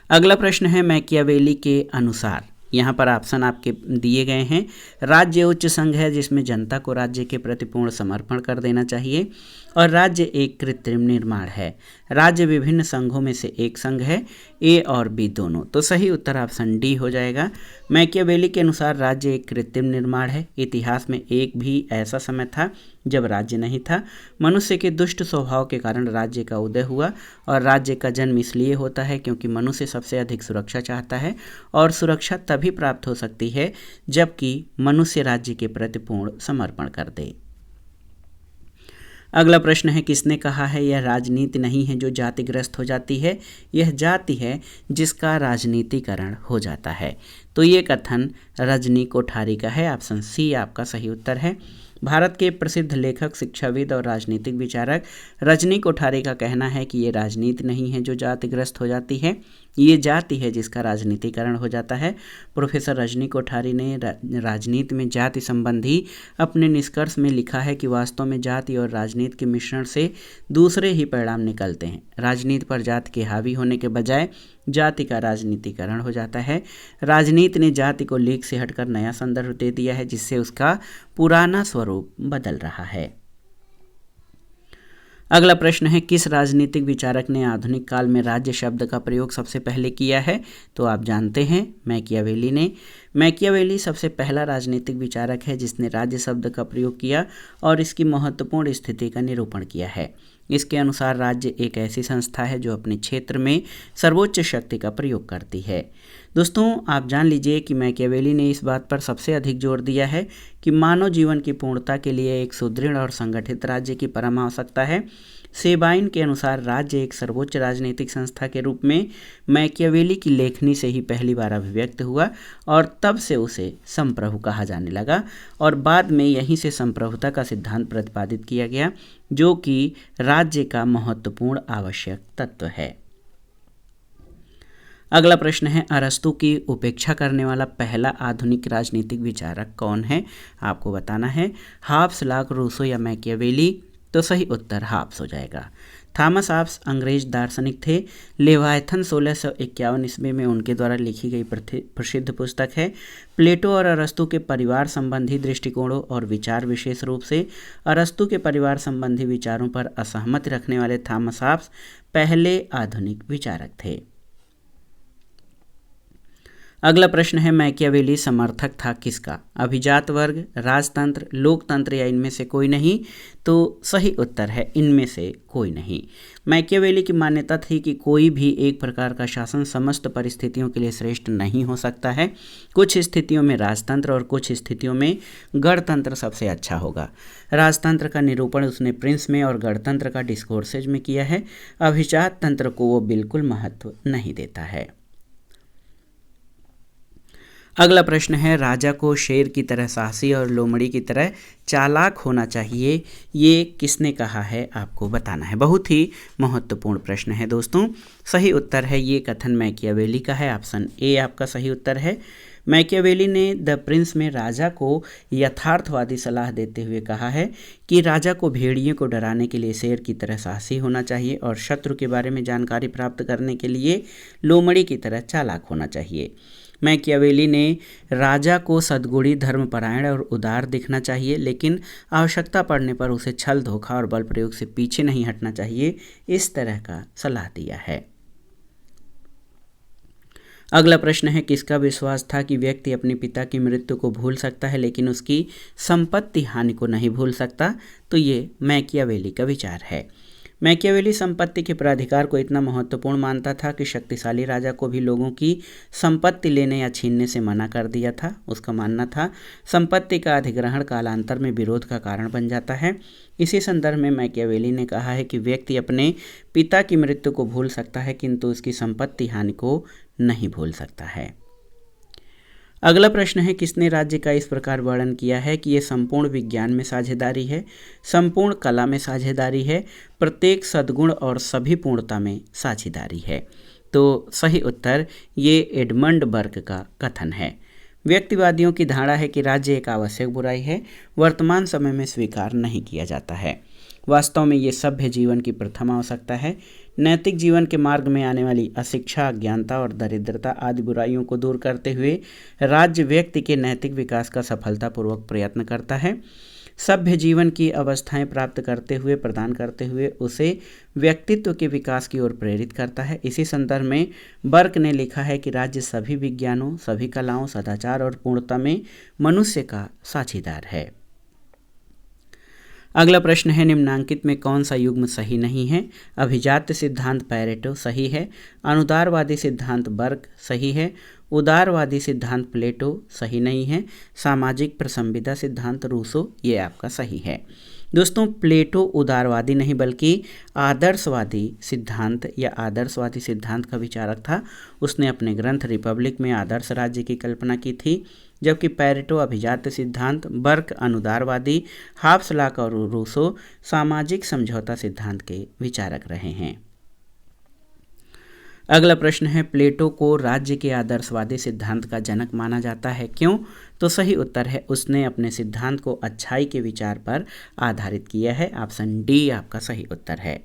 अगला प्रश्न है, मैकियावेली के अनुसार, यहाँ पर ऑप्शन आपके दिए गए हैं। राज्य उच्च संघ है जिसमें जनता को राज्य के प्रति पूर्ण समर्पण कर देना चाहिए और राज्य एक कृत्रिम निर्माण है। राज्य विभिन्न संघों में से एक संघ है, ए और बी दोनों। तो सही उत्तर ऑप्शन डी हो जाएगा। मैकियावेली के अनुसार राज्य एक कृत्रिम निर्माण है। इतिहास में एक भी ऐसा समय था जब राज्य नहीं था। मनुष्य के दुष्ट स्वभाव के कारण राज्य का उदय हुआ और राज्य का जन्म इसलिए होता है क्योंकि मनुष्य सबसे अधिक सुरक्षा चाहता है और सुरक्षा तभी प्राप्त हो सकती है जबकि मनुष्य राज्य के प्रति पूर्ण समर्पण कर दे। अगला प्रश्न है, किसने कहा है यह राजनीति नहीं है जो जातिग्रस्त हो जाती है, यह जाति है जिसका राजनीतिकरण हो जाता है? तो ये कथन रजनी कोठारी का है। ऑप्शन सी आपका सही उत्तर है। भारत के प्रसिद्ध लेखक, शिक्षाविद और राजनीतिक विचारक रजनी कोठारी का कहना है कि ये राजनीति नहीं है जो जातिग्रस्त हो जाती है, ये जाति है जिसका राजनीतिकरण हो जाता है। प्रोफेसर रजनी कोठारी ने राजनीति में जाति संबंधी अपने निष्कर्ष में लिखा है कि वास्तव में जाति और राजनीति के मिश्रण से दूसरे ही परिणाम निकलते हैं। राजनीति पर जाति के हावी होने के बजाय जाति का राजनीतिकरण हो जाता है। राजनीति ने जाति को लीक से हटकर नया संदर्भ दे दिया है जिससे उसका पुराना स्वरूप बदल रहा है। अगला प्रश्न है, किस राजनीतिक विचारक ने आधुनिक काल में राज्य शब्द का प्रयोग सबसे पहले किया है? तो आप जानते हैं, मैकियावेली ने। मैकियावेली सबसे पहला राजनीतिक विचारक है जिसने राज्य शब्द का प्रयोग किया और इसकी महत्वपूर्ण स्थिति का निरूपण किया है। इसके अनुसार राज्य एक ऐसी संस्था है जो अपने क्षेत्र में सर्वोच्च शक्ति का प्रयोग करती है। दोस्तों, आप जान लीजिए कि मैकियावेली ने इस बात पर सबसे अधिक जोर दिया है कि मानव जीवन की पूर्णता के लिए एक सुदृढ़ और संगठित राज्य की परम आवश्यकता है। सेबाइन के अनुसार राज्य एक सर्वोच्च राजनीतिक संस्था के रूप में मैकियावेली की लेखनी से ही पहली बार अभिव्यक्त हुआ और तब से उसे संप्रभु कहा जाने लगा और बाद में यहीं से संप्रभुता का सिद्धांत प्रतिपादित किया गया, जो कि राज्य का महत्वपूर्ण आवश्यक तत्व है। अगला प्रश्न है, अरस्तु की उपेक्षा करने वाला पहला आधुनिक राजनीतिक विचारक कौन है? आपको बताना है, हाब्स, लॉक, रूसो या मैकियावेली? तो सही उत्तर हाब्स हो जाएगा। थॉमस हाब्स अंग्रेज दार्शनिक थे। लेवायथन 1651 ईस्वी में उनके द्वारा लिखी गई प्रसिद्ध पुस्तक है। प्लेटो और अरस्तु के परिवार संबंधी दृष्टिकोणों और विचार, विशेष रूप से अरस्तु के परिवार संबंधी विचारों पर असहमति रखने वाले थॉमस हाब्स पहले आधुनिक विचारक थे। अगला प्रश्न है, मैकियावेली समर्थक था किसका? अभिजात वर्ग, राजतंत्र, लोकतंत्र या इनमें से कोई नहीं? तो सही उत्तर है इनमें से कोई नहीं। मैकियावेली की मान्यता थी कि कोई भी एक प्रकार का शासन समस्त परिस्थितियों के लिए श्रेष्ठ नहीं हो सकता है। कुछ स्थितियों में राजतंत्र और कुछ स्थितियों में गणतंत्र सबसे अच्छा होगा। राजतंत्र का निरूपण उसने प्रिंस में और गणतंत्र का डिस्कोर्सेज में किया है। अभिजात तंत्र को वो बिल्कुल महत्व नहीं देता है। अगला प्रश्न है, राजा को शेर की तरह साहसी और लोमड़ी की तरह चालाक होना चाहिए, ये किसने कहा है? आपको बताना है। बहुत ही महत्वपूर्ण प्रश्न है दोस्तों। सही उत्तर है, ये कथन मैकियावेली का है। ऑप्शन ए आपका सही उत्तर है। मैकियावेली ने द प्रिंस में राजा को यथार्थवादी सलाह देते हुए कहा है कि राजा को भेड़ियों को डराने के लिए शेर की तरह साहसी होना चाहिए और शत्रु के बारे में जानकारी प्राप्त करने के लिए लोमड़ी की तरह चालाक होना चाहिए। मैकियावेली ने राजा को सद्गुणी, धर्मपरायण और उदार दिखना चाहिए, लेकिन आवश्यकता पड़ने पर उसे छल, धोखा और बल प्रयोग से पीछे नहीं हटना चाहिए, इस तरह का सलाह दिया है। अगला प्रश्न है, किसका विश्वास था कि व्यक्ति अपने पिता की मृत्यु को भूल सकता है लेकिन उसकी संपत्ति हानि को नहीं भूल सकता? तो ये मैकियावेली का विचार है। मैकियावेली संपत्ति के प्राधिकार को इतना महत्वपूर्ण मानता था कि शक्तिशाली राजा को भी लोगों की संपत्ति लेने या छीनने से मना कर दिया था। उसका मानना था संपत्ति का अधिग्रहण कालांतर में विरोध का कारण बन जाता है। इसी संदर्भ में मैकियावेली ने कहा है कि व्यक्ति अपने पिता की मृत्यु को भूल सकता है किंतु उसकी संपत्ति हानि को नहीं भूल सकता है। अगला प्रश्न है, किसने राज्य का इस प्रकार वर्णन किया है कि ये संपूर्ण विज्ञान में साझेदारी है, संपूर्ण कला में साझेदारी है, प्रत्येक सद्गुण और सभी पूर्णता में साझेदारी है? तो सही उत्तर ये एडमंड बर्क का कथन है। व्यक्तिवादियों की धारणा है कि राज्य एक आवश्यक बुराई है, वर्तमान समय में स्वीकार नहीं किया जाता है। वास्तव में ये सभ्य जीवन की प्रथम आवश्यकता है। नैतिक जीवन के मार्ग में आने वाली अशिक्षा, अज्ञानता और दरिद्रता आदि बुराइयों को दूर करते हुए राज्य व्यक्ति के नैतिक विकास का सफलतापूर्वक प्रयत्न करता है। सभ्य जीवन की अवस्थाएं प्राप्त करते हुए, प्रदान करते हुए उसे व्यक्तित्व के विकास की ओर प्रेरित करता है। इसी संदर्भ में बर्क ने लिखा है कि राज्य सभी विज्ञानों, सभी कलाओं, सदाचार और पूर्णता में मनुष्य का साझीदार है। अगला प्रश्न है, निम्नांकित में कौन सा युग्म सही नहीं है? अभिजात्य सिद्धांत पैरेटो सही है, अनुदारवादी सिद्धांत बर्क सही है, उदारवादी सिद्धांत प्लेटो सही नहीं है, सामाजिक प्रसंविदा सिद्धांत रूसो ये आपका सही है। दोस्तों, प्लेटो उदारवादी नहीं बल्कि आदर्शवादी सिद्धांत या आदर्शवादी सिद्धांत का विचारक था। उसने अपने ग्रंथ रिपब्लिक में आदर्श राज्य की कल्पना की थी, जबकि पैरेटो अभिजात्य सिद्धांत, बर्क अनुदारवादी, हाब्स, लॉक और रूसो सामाजिक समझौता सिद्धांत के विचारक रहे हैं। अगला प्रश्न है, प्लेटो को राज्य के आदर्शवादी सिद्धांत का जनक माना जाता है, क्यों? तो सही उत्तर है, उसने अपने सिद्धांत को अच्छाई के विचार पर आधारित किया है। ऑप्शन डी आपका सही उत्तर है।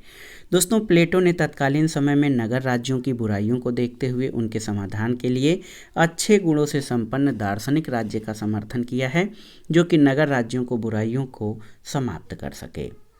दोस्तों, प्लेटो ने तत्कालीन समय में नगर राज्यों की बुराइयों को देखते हुए उनके समाधान के लिए अच्छे गुणों से संपन्न दार्शनिक राज्य का समर्थन किया है, जो कि नगर राज्यों को बुराइयों को समाप्त कर सके।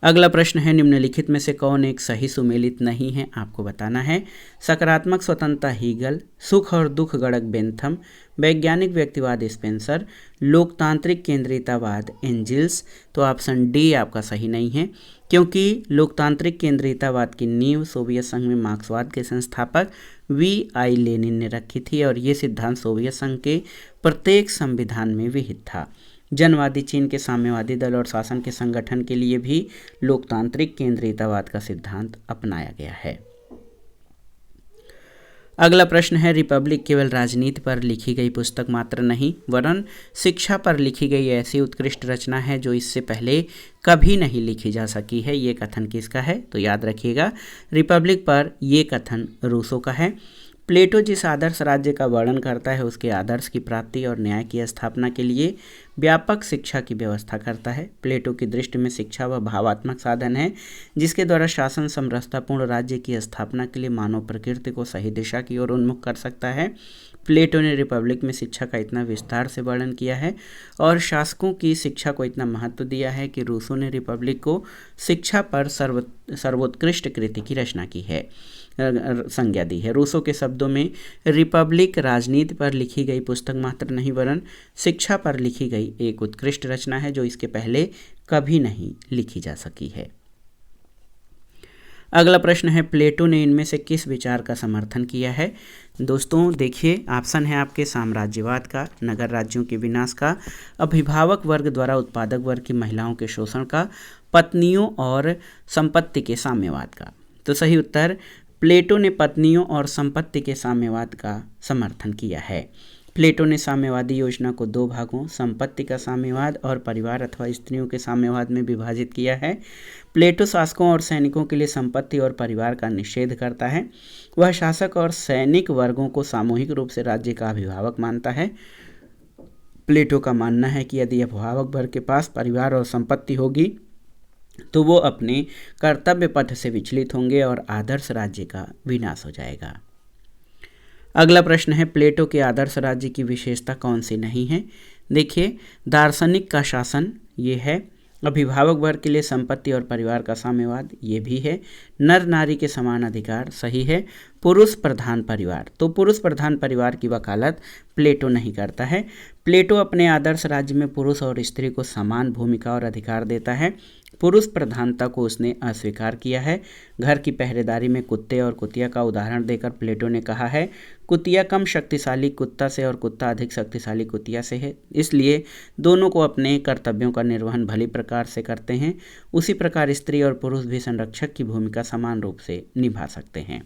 अगला प्रश्न है, निम्नलिखित में से कौन एक सही सुमेलित नहीं है, आपको बताना है। सकारात्मक स्वतंत्रता हीगल, सुख और दुख गणक बेंथम, वैज्ञानिक व्यक्तिवाद स्पेंसर, लोकतांत्रिक केंद्रीयतावाद एंजिल्स। तो ऑप्शन डी आपका सही नहीं है, क्योंकि लोकतांत्रिक केंद्रीयतावाद की नींव सोवियत संघ में मार्क्सवाद के संस्थापक V.I. लेनिन ने रखी थी और ये सिद्धांत सोवियत संघ के प्रत्येक संविधान में विहित था। जनवादी चीन के साम्यवादी दल और शासन के संगठन के लिए भी लोकतांत्रिक केंद्रीयतावाद का सिद्धांत अपनाया गया है। अगला प्रश्न है, रिपब्लिक केवल राजनीति पर लिखी गई पुस्तक मात्र नहीं वरन शिक्षा पर लिखी गई ऐसी उत्कृष्ट रचना है जो इससे पहले कभी नहीं लिखी जा सकी है। ये कथन किसका है? तो याद रखिएगा, रिपब्लिक पर ये कथन रूसो का है। प्लेटो जिस आदर्श राज्य का वर्णन करता है उसके आदर्श की प्राप्ति और न्याय की स्थापना के लिए व्यापक शिक्षा की व्यवस्था करता है। प्लेटो की दृष्टि में शिक्षा वह भावात्मक साधन है जिसके द्वारा शासन समरसतापूर्ण राज्य की स्थापना के लिए मानव प्रकृति को सही दिशा की ओर उन्मुख कर सकता है। प्लेटो ने रिपब्लिक में शिक्षा का इतना विस्तार से वर्णन किया है और शासकों की शिक्षा को इतना महत्व दिया है कि रूसो ने रिपब्लिक को शिक्षा पर सर्वोत्कृष्ट कृति की रचना की है, संज्ञा दी है। रूसो के शब्दों में रिपब्लिक राजनीति पर लिखी गई पुस्तक मात्र नहीं वरन शिक्षा पर लिखी गई एक उत्कृष्ट रचना है जो इसके पहले कभी नहीं लिखी जा सकी है। अगला प्रश्न है, प्लेटो ने इनमें से किस विचार का समर्थन किया है? दोस्तों देखिए, ऑप्शन है आपके साम्राज्यवाद का, नगर राज्यों के विनाश का, अभिभावक वर्ग द्वारा उत्पादक वर्ग की महिलाओं के शोषण का, पत्नियों और संपत्ति के साम्यवाद का। तो सही उत्तर, प्लेटो ने पत्नियों और संपत्ति के साम्यवाद का समर्थन किया है। प्लेटो ने साम्यवादी योजना को दो भागों, संपत्ति का साम्यवाद और परिवार अथवा स्त्रियों के साम्यवाद में विभाजित किया है। प्लेटो शासकों और सैनिकों के लिए संपत्ति और परिवार का निषेध करता है। वह शासक और सैनिक वर्गों को सामूहिक रूप से राज्य का अभिभावक मानता है। प्लेटो का मानना है कि यदि अभिभावक वर्ग के पास परिवार और संपत्ति होगी तो वो अपने कर्तव्य पथ से विचलित होंगे और आदर्श राज्य का विनाश हो जाएगा। अगला प्रश्न है, प्लेटो के आदर्श राज्य की विशेषता कौन सी नहीं है? देखिए, दार्शनिक का शासन ये है, अभिभावक वर्ग के लिए संपत्ति और परिवार का साम्यवाद ये भी है, नर नारी के समान अधिकार सही है, पुरुष प्रधान परिवार। तो पुरुष प्रधान परिवार की वकालत प्लेटो नहीं करता है। प्लेटो अपने आदर्श राज्य में पुरुष और स्त्री को समान भूमिका और अधिकार देता है। पुरुष प्रधानता को उसने अस्वीकार किया है। घर की पहरेदारी में कुत्ते और कुतिया का उदाहरण देकर प्लेटो ने कहा है, कुतिया कम शक्तिशाली कुत्ता से और कुत्ता अधिक शक्तिशाली कुतिया से है, इसलिए दोनों को अपने कर्तव्यों का निर्वहन भली प्रकार से करते हैं। उसी प्रकार स्त्री और पुरुष भी संरक्षक की भूमिका समान रूप से निभा सकते हैं।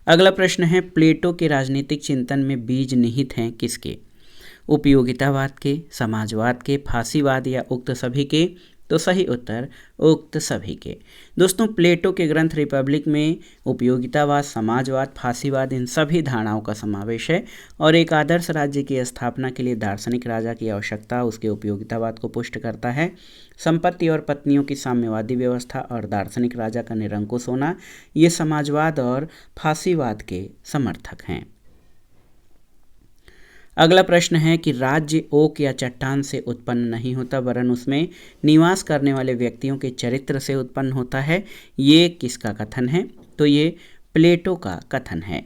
अगला प्रश्न है, प्लेटो के राजनीतिक चिंतन में बीज निहित हैं किसके? उपयोगितावाद के, समाजवाद के, फांसीवाद या उक्त सभी के? तो सही उत्तर उक्त सभी के। दोस्तों, प्लेटो के ग्रंथ रिपब्लिक में उपयोगितावाद, समाजवाद, फांसीवाद इन सभी धारणाओं का समावेश है और एक आदर्श राज्य की स्थापना के लिए दार्शनिक राजा की आवश्यकता उसके उपयोगितावाद को पुष्ट करता है। संपत्ति और पत्नियों की साम्यवादी व्यवस्था और दार्शनिक राजा का निरंकुश होना ये समाजवाद और फांसीवाद के समर्थक हैं। अगला प्रश्न है कि राज्य ओक या चट्टान से उत्पन्न नहीं होता वरन उसमें निवास करने वाले व्यक्तियों के चरित्र से उत्पन्न होता है। ये किसका कथन है? तो ये प्लेटो का कथन है।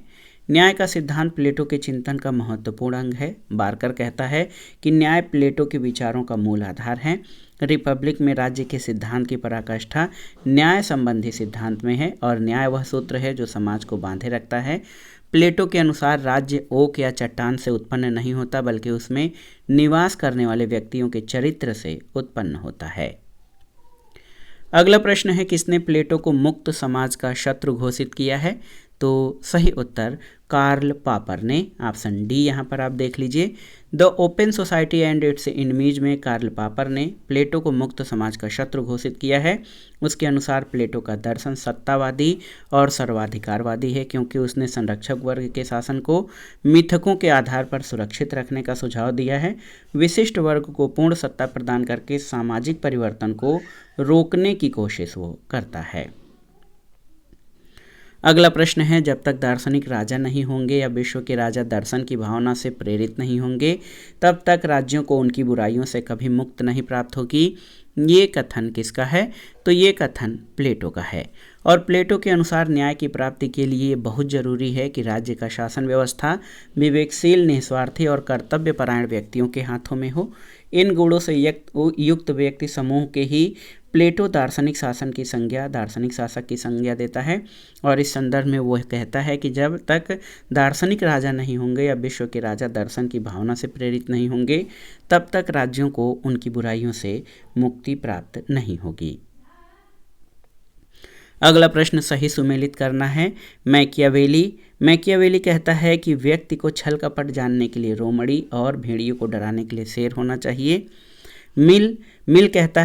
न्याय का सिद्धांत प्लेटो के चिंतन का महत्वपूर्ण अंग है। बार्कर कहता है कि न्याय प्लेटो के विचारों का मूल आधार है। रिपब्लिक में राज्य के सिद्धांत की पराकाष्ठा न्याय संबंधी सिद्धांत में है और न्याय वह सूत्र है जो समाज को बांधे रखता है। प्लेटो के अनुसार राज्य ओक या चट्टान से उत्पन्न नहीं होता बल्कि उसमें निवास करने वाले व्यक्तियों के चरित्र से उत्पन्न होता है। अगला प्रश्न है, किसने प्लेटो को मुक्त समाज का शत्रु घोषित किया है? तो सही उत्तर कार्ल पापर ने। ऑप्शन डी यहाँ पर आप देख लीजिए। The open society and it's enemies में कार्ल पापर ने प्लेटो को मुक्त समाज का शत्रु घोषित किया है। उसके अनुसार प्लेटो का दर्शन सत्तावादी और सर्वाधिकारवादी है क्योंकि उसने संरक्षक वर्ग के शासन को मिथकों के आधार पर सुरक्षित रखने का सुझाव दिया है। विशिष्ट वर्ग को पूर्ण सत्ता प्रदान करके सामाजिक परिवर्तन को रोकने की कोशिश वो करता है। अगला प्रश्न है, जब तक दार्शनिक राजा नहीं होंगे या विश्व के राजा दर्शन की भावना से प्रेरित नहीं होंगे तब तक राज्यों को उनकी बुराइयों से कभी मुक्त नहीं प्राप्त होगी। ये कथन किसका है? तो ये कथन प्लेटो का है। और प्लेटो के अनुसार न्याय की प्राप्ति के लिए ये बहुत जरूरी है कि राज्य का शासन व्यवस्था विवेकशील, निस्वार्थी और कर्तव्यपरायण व्यक्तियों के हाथों में हो। इन गुणों से युक्त व्यक्ति समूह के ही प्लेटो दार्शनिक शासक की संज्ञा देता है। और इस संदर्भ में वह कहता है कि जब तक दार्शनिक राजा नहीं होंगे या विश्व के राजा दर्शन की भावना से प्रेरित नहीं होंगे, तब तक राज्यों को उनकी बुराइयों से मुक्ति प्राप्त नहीं होगी। अगला प्रश्न सही सुमेलित करना है। मैकियावेली कहता है कि व्यक्ति को छल कपट जानने के लिए रोमड़ी और भेड़ियों को डराने के लिए शेर होना चाहिए। मिल कहता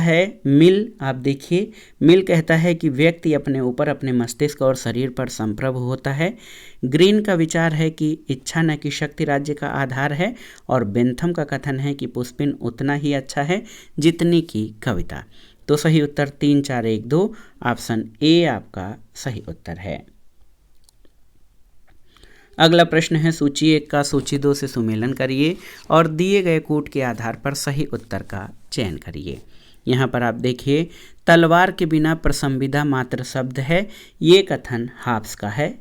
है कि व्यक्ति अपने ऊपर, अपने मस्तिष्क और शरीर पर संप्रभु होता है। ग्रीन का विचार है कि इच्छा न कि शक्ति राज्य का आधार है। और बेंथम का कथन है कि पुष्पिन उतना ही अच्छा है जितनी की कविता। तो सही उत्तर 3, 4, 1, 2 ऑप्शन ए आपका सही उत्तर है। अगला प्रश्न है सूची 1 का सूची 2 से सुमेलन करिए और दिए गए कूट के आधार पर सही उत्तर का चयन करिए। यहाँ पर आप देखिए, तलवार के बिना प्रसंविदा मात्र शब्द है, ये कथन हाब्स का है,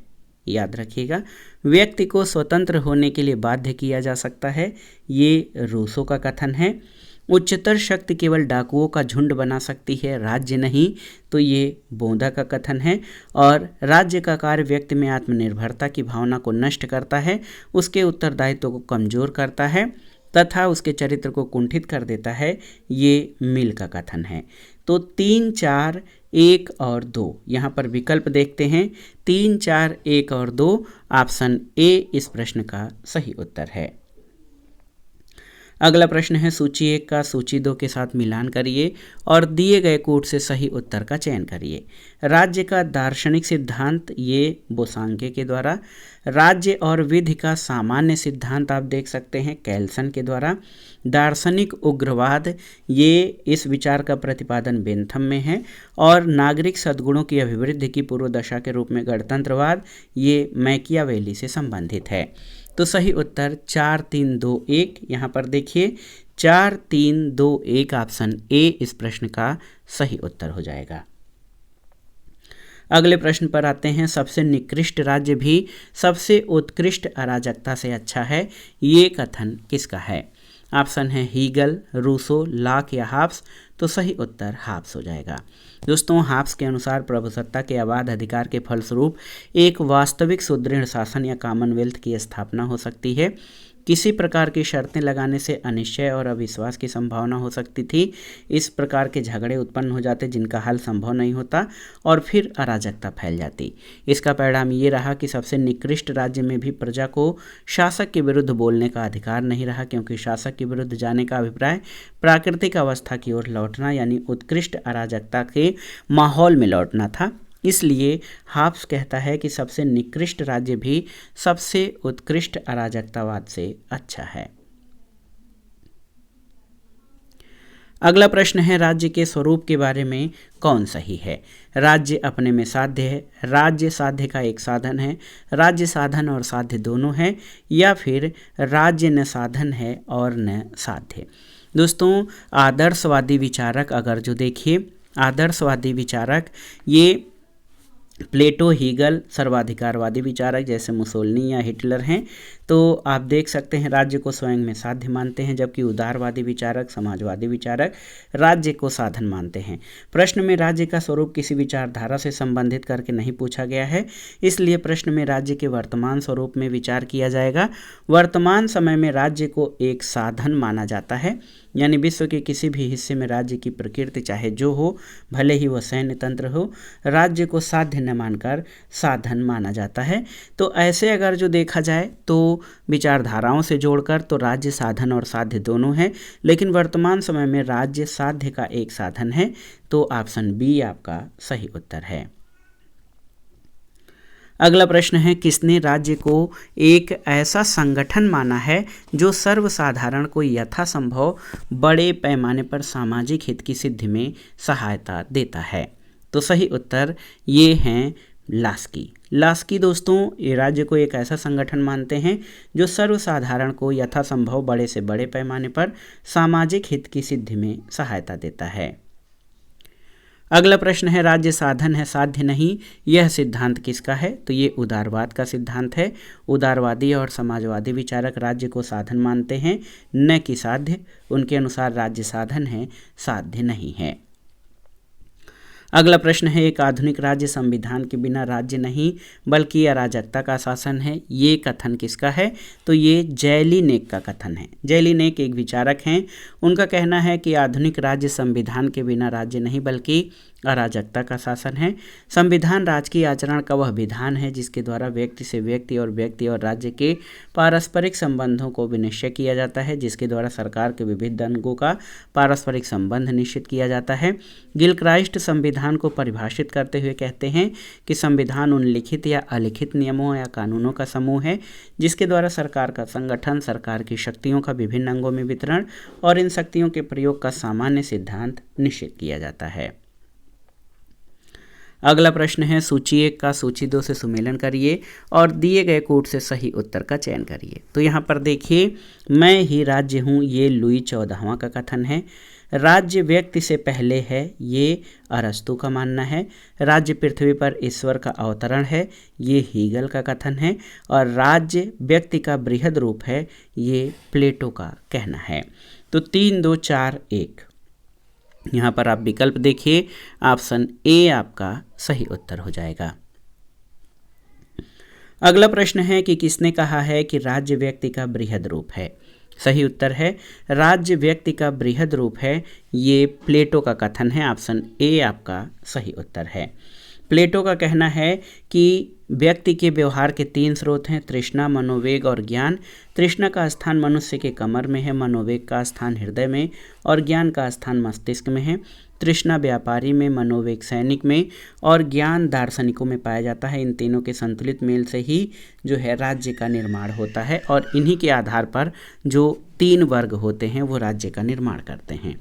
याद रखिएगा। व्यक्ति को स्वतंत्र होने के लिए बाध्य किया जा सकता है, ये रूसो का कथन है। उच्चतर शक्ति केवल डाकुओं का झुंड बना सकती है, राज्य नहीं, तो ये बोंदा का कथन है। और राज्य का कार्य व्यक्ति में आत्मनिर्भरता की भावना को नष्ट करता है, उसके उत्तरदायित्व को कमजोर करता है तथा उसके चरित्र को कुंठित कर देता है, ये मिल का कथन है। तो 3, 4, 1 और 2 यहाँ पर विकल्प देखते हैं। 3, 4, 1 और 2 ऑप्शन ए इस प्रश्न का सही उत्तर है। अगला प्रश्न है सूची 1 का सूची 2 के साथ मिलान करिए और दिए गए कूट से सही उत्तर का चयन करिए। राज्य का दार्शनिक सिद्धांत, ये बोसांगे के द्वारा। राज्य और विधि का सामान्य सिद्धांत आप देख सकते हैं कैल्सन के द्वारा। दार्शनिक उग्रवाद, ये इस विचार का प्रतिपादन बेंथम में है। और नागरिक सद्गुणों की अभिवृद्धि की पूर्व दशा के रूप में गणतंत्रवाद, ये मैकियावेली से संबंधित है। तो सही उत्तर 4, 3, 2, 1 यहाँ पर देखिए 4, 3, 2, 1 ऑप्शन ए इस प्रश्न का सही उत्तर हो जाएगा। अगले प्रश्न पर आते हैं। सबसे निकृष्ट राज्य भी सबसे उत्कृष्ट अराजकता से अच्छा है, ये कथन किसका है? ऑप्शन है हीगल, रूसो, लाक या हाब्स। तो सही उत्तर हाब्स हो जाएगा। दोस्तों, हाब्स के अनुसार प्रभुसत्ता के अबाध अधिकार के फलस्वरूप एक वास्तविक सुदृढ़ शासन या कॉमनवेल्थ की स्थापना हो सकती है। किसी प्रकार की शर्तें लगाने से अनिश्चय और अविश्वास की संभावना हो सकती थी। इस प्रकार के झगड़े उत्पन्न हो जाते जिनका हल संभव नहीं होता और फिर अराजकता फैल जाती। इसका परिणाम ये रहा कि सबसे निकृष्ट राज्य में भी प्रजा को शासक के विरुद्ध बोलने का अधिकार नहीं रहा, क्योंकि शासक के विरुद्ध जाने का अभिप्राय प्राकृतिक अवस्था की ओर लौटना यानी उत्कृष्ट अराजकता के माहौल में लौटना था। इसलिए हाब्स कहता है कि सबसे निकृष्ट राज्य भी सबसे उत्कृष्ट अराजकतावाद से अच्छा है। अगला प्रश्न है राज्य के स्वरूप के बारे में कौन सही है? राज्य अपने में साध्य है, राज्य साध्य का एक साधन है, राज्य साधन और साध्य दोनों है, या फिर राज्य न साधन है और न साध्य। दोस्तों, आदर्शवादी विचारक अगर जो देखिए, आदर्शवादी विचारक ये प्लेटो, हीगल, सर्वाधिकारवादी विचारक जैसे मुसोलिनी या हिटलर हैं, तो आप देख सकते हैं राज्य को स्वयं में साध्य मानते हैं, जबकि उदारवादी विचारक, समाजवादी विचारक राज्य को साधन मानते हैं। प्रश्न में राज्य का स्वरूप किसी विचारधारा से संबंधित करके नहीं पूछा गया है, इसलिए प्रश्न में राज्य के वर्तमान स्वरूप में विचार किया जाएगा। वर्तमान समय में राज्य को एक साधन माना जाता है, यानी विश्व के किसी भी हिस्से में राज्य की प्रकृति चाहे जो हो, भले ही वह सैन्य तंत्र हो, राज्य को साध्य न मानकर साधन माना जाता है। तो ऐसे अगर जो देखा जाए तो विचारधाराओं से जोड़कर तो राज्य साधन और साध्य दोनों है, लेकिन वर्तमान समय में राज्य साध्य का एक साधन है। तो ऑप्शन बी आपका सही उत्तर है। अगला प्रश्न है किसने राज्य को एक ऐसा संगठन माना है जो सर्वसाधारण को यथासंभव बड़े पैमाने पर सामाजिक हित की सिद्धि में सहायता देता है? तो सही उत्तर ये हैं लास्की दोस्तों, ये राज्य को एक ऐसा संगठन मानते हैं जो सर्वसाधारण को यथासंभव बड़े से बड़े पैमाने पर सामाजिक हित की सिद्धि में सहायता देता है। अगला प्रश्न है, राज्य साधन है साध्य नहीं, यह सिद्धांत किसका है? तो ये उदारवाद का सिद्धांत है। उदारवादी और समाजवादी विचारक राज्य को साधन मानते हैं, न कि साध्य। उनके अनुसार राज्य साधन है, साध्य नहीं है। अगला प्रश्न है, एक आधुनिक राज्य संविधान के बिना राज्य नहीं बल्कि अराजकता का शासन है, ये कथन किसका है? तो ये जेलीनेक का कथन है। जेलीनेक एक विचारक हैं, उनका कहना है कि आधुनिक राज्य संविधान के बिना राज्य नहीं बल्कि अराजकता का शासन है। संविधान राजकीय आचरण का वह विधान है जिसके द्वारा व्यक्ति से व्यक्ति और राज्य के पारस्परिक संबंधों को विनिश्चय किया जाता है, जिसके द्वारा सरकार के विविध अंगों का पारस्परिक संबंध निश्चित किया जाता है। गिलक्राइस्ट संविधान को परिभाषित करते हुए कहते हैं कि संविधान उन लिखित या अलिखित नियमों या कानूनों का समूह है जिसके द्वारा सरकार का संगठन, सरकार की शक्तियों का विभिन्न अंगों में वितरण और इन शक्तियों के प्रयोग का सामान्य सिद्धांत निश्चित किया जाता है। अगला प्रश्न है, सूची 1 का सूची 2 से सुमेलन करिए और दिए गए कोड से सही उत्तर का चयन करिए। तो यहाँ पर देखिए, मैं ही राज्य हूँ, ये लुई 14वां का कथन है। राज्य व्यक्ति से पहले है, ये अरस्तु का मानना है। राज्य पृथ्वी पर ईश्वर का अवतरण है, ये हीगल का कथन है। और राज्य व्यक्ति का बृहद रूप है, ये प्लेटो का कहना है। तो 3, 2, 4, 1 यहाँ पर आप विकल्प देखिए, ऑप्शन ए आपका सही उत्तर हो जाएगा। अगला प्रश्न है कि किसने कहा है कि राज्य व्यक्ति का बृहद रूप है? सही उत्तर है, राज्य व्यक्ति का बृहद रूप है, ये प्लेटो का कथन है। ऑप्शन ए आपका सही उत्तर है। प्लेटो का कहना है कि व्यक्ति के व्यवहार के 3 स्रोत हैं, तृष्णा, मनोवेग और ज्ञान। तृष्णा का स्थान मनुष्य के कमर में है, मनोवेग का स्थान हृदय में और ज्ञान का स्थान मस्तिष्क में है। तृष्णा व्यापारी में, मनोवेग सैनिक में और ज्ञान दार्शनिकों में पाया जाता है। इन तीनों के संतुलित मेल से ही जो है राज्य का निर्माण होता है और इन्हीं के आधार पर जो 3 वर्ग होते हैं वो राज्य का निर्माण करते हैं।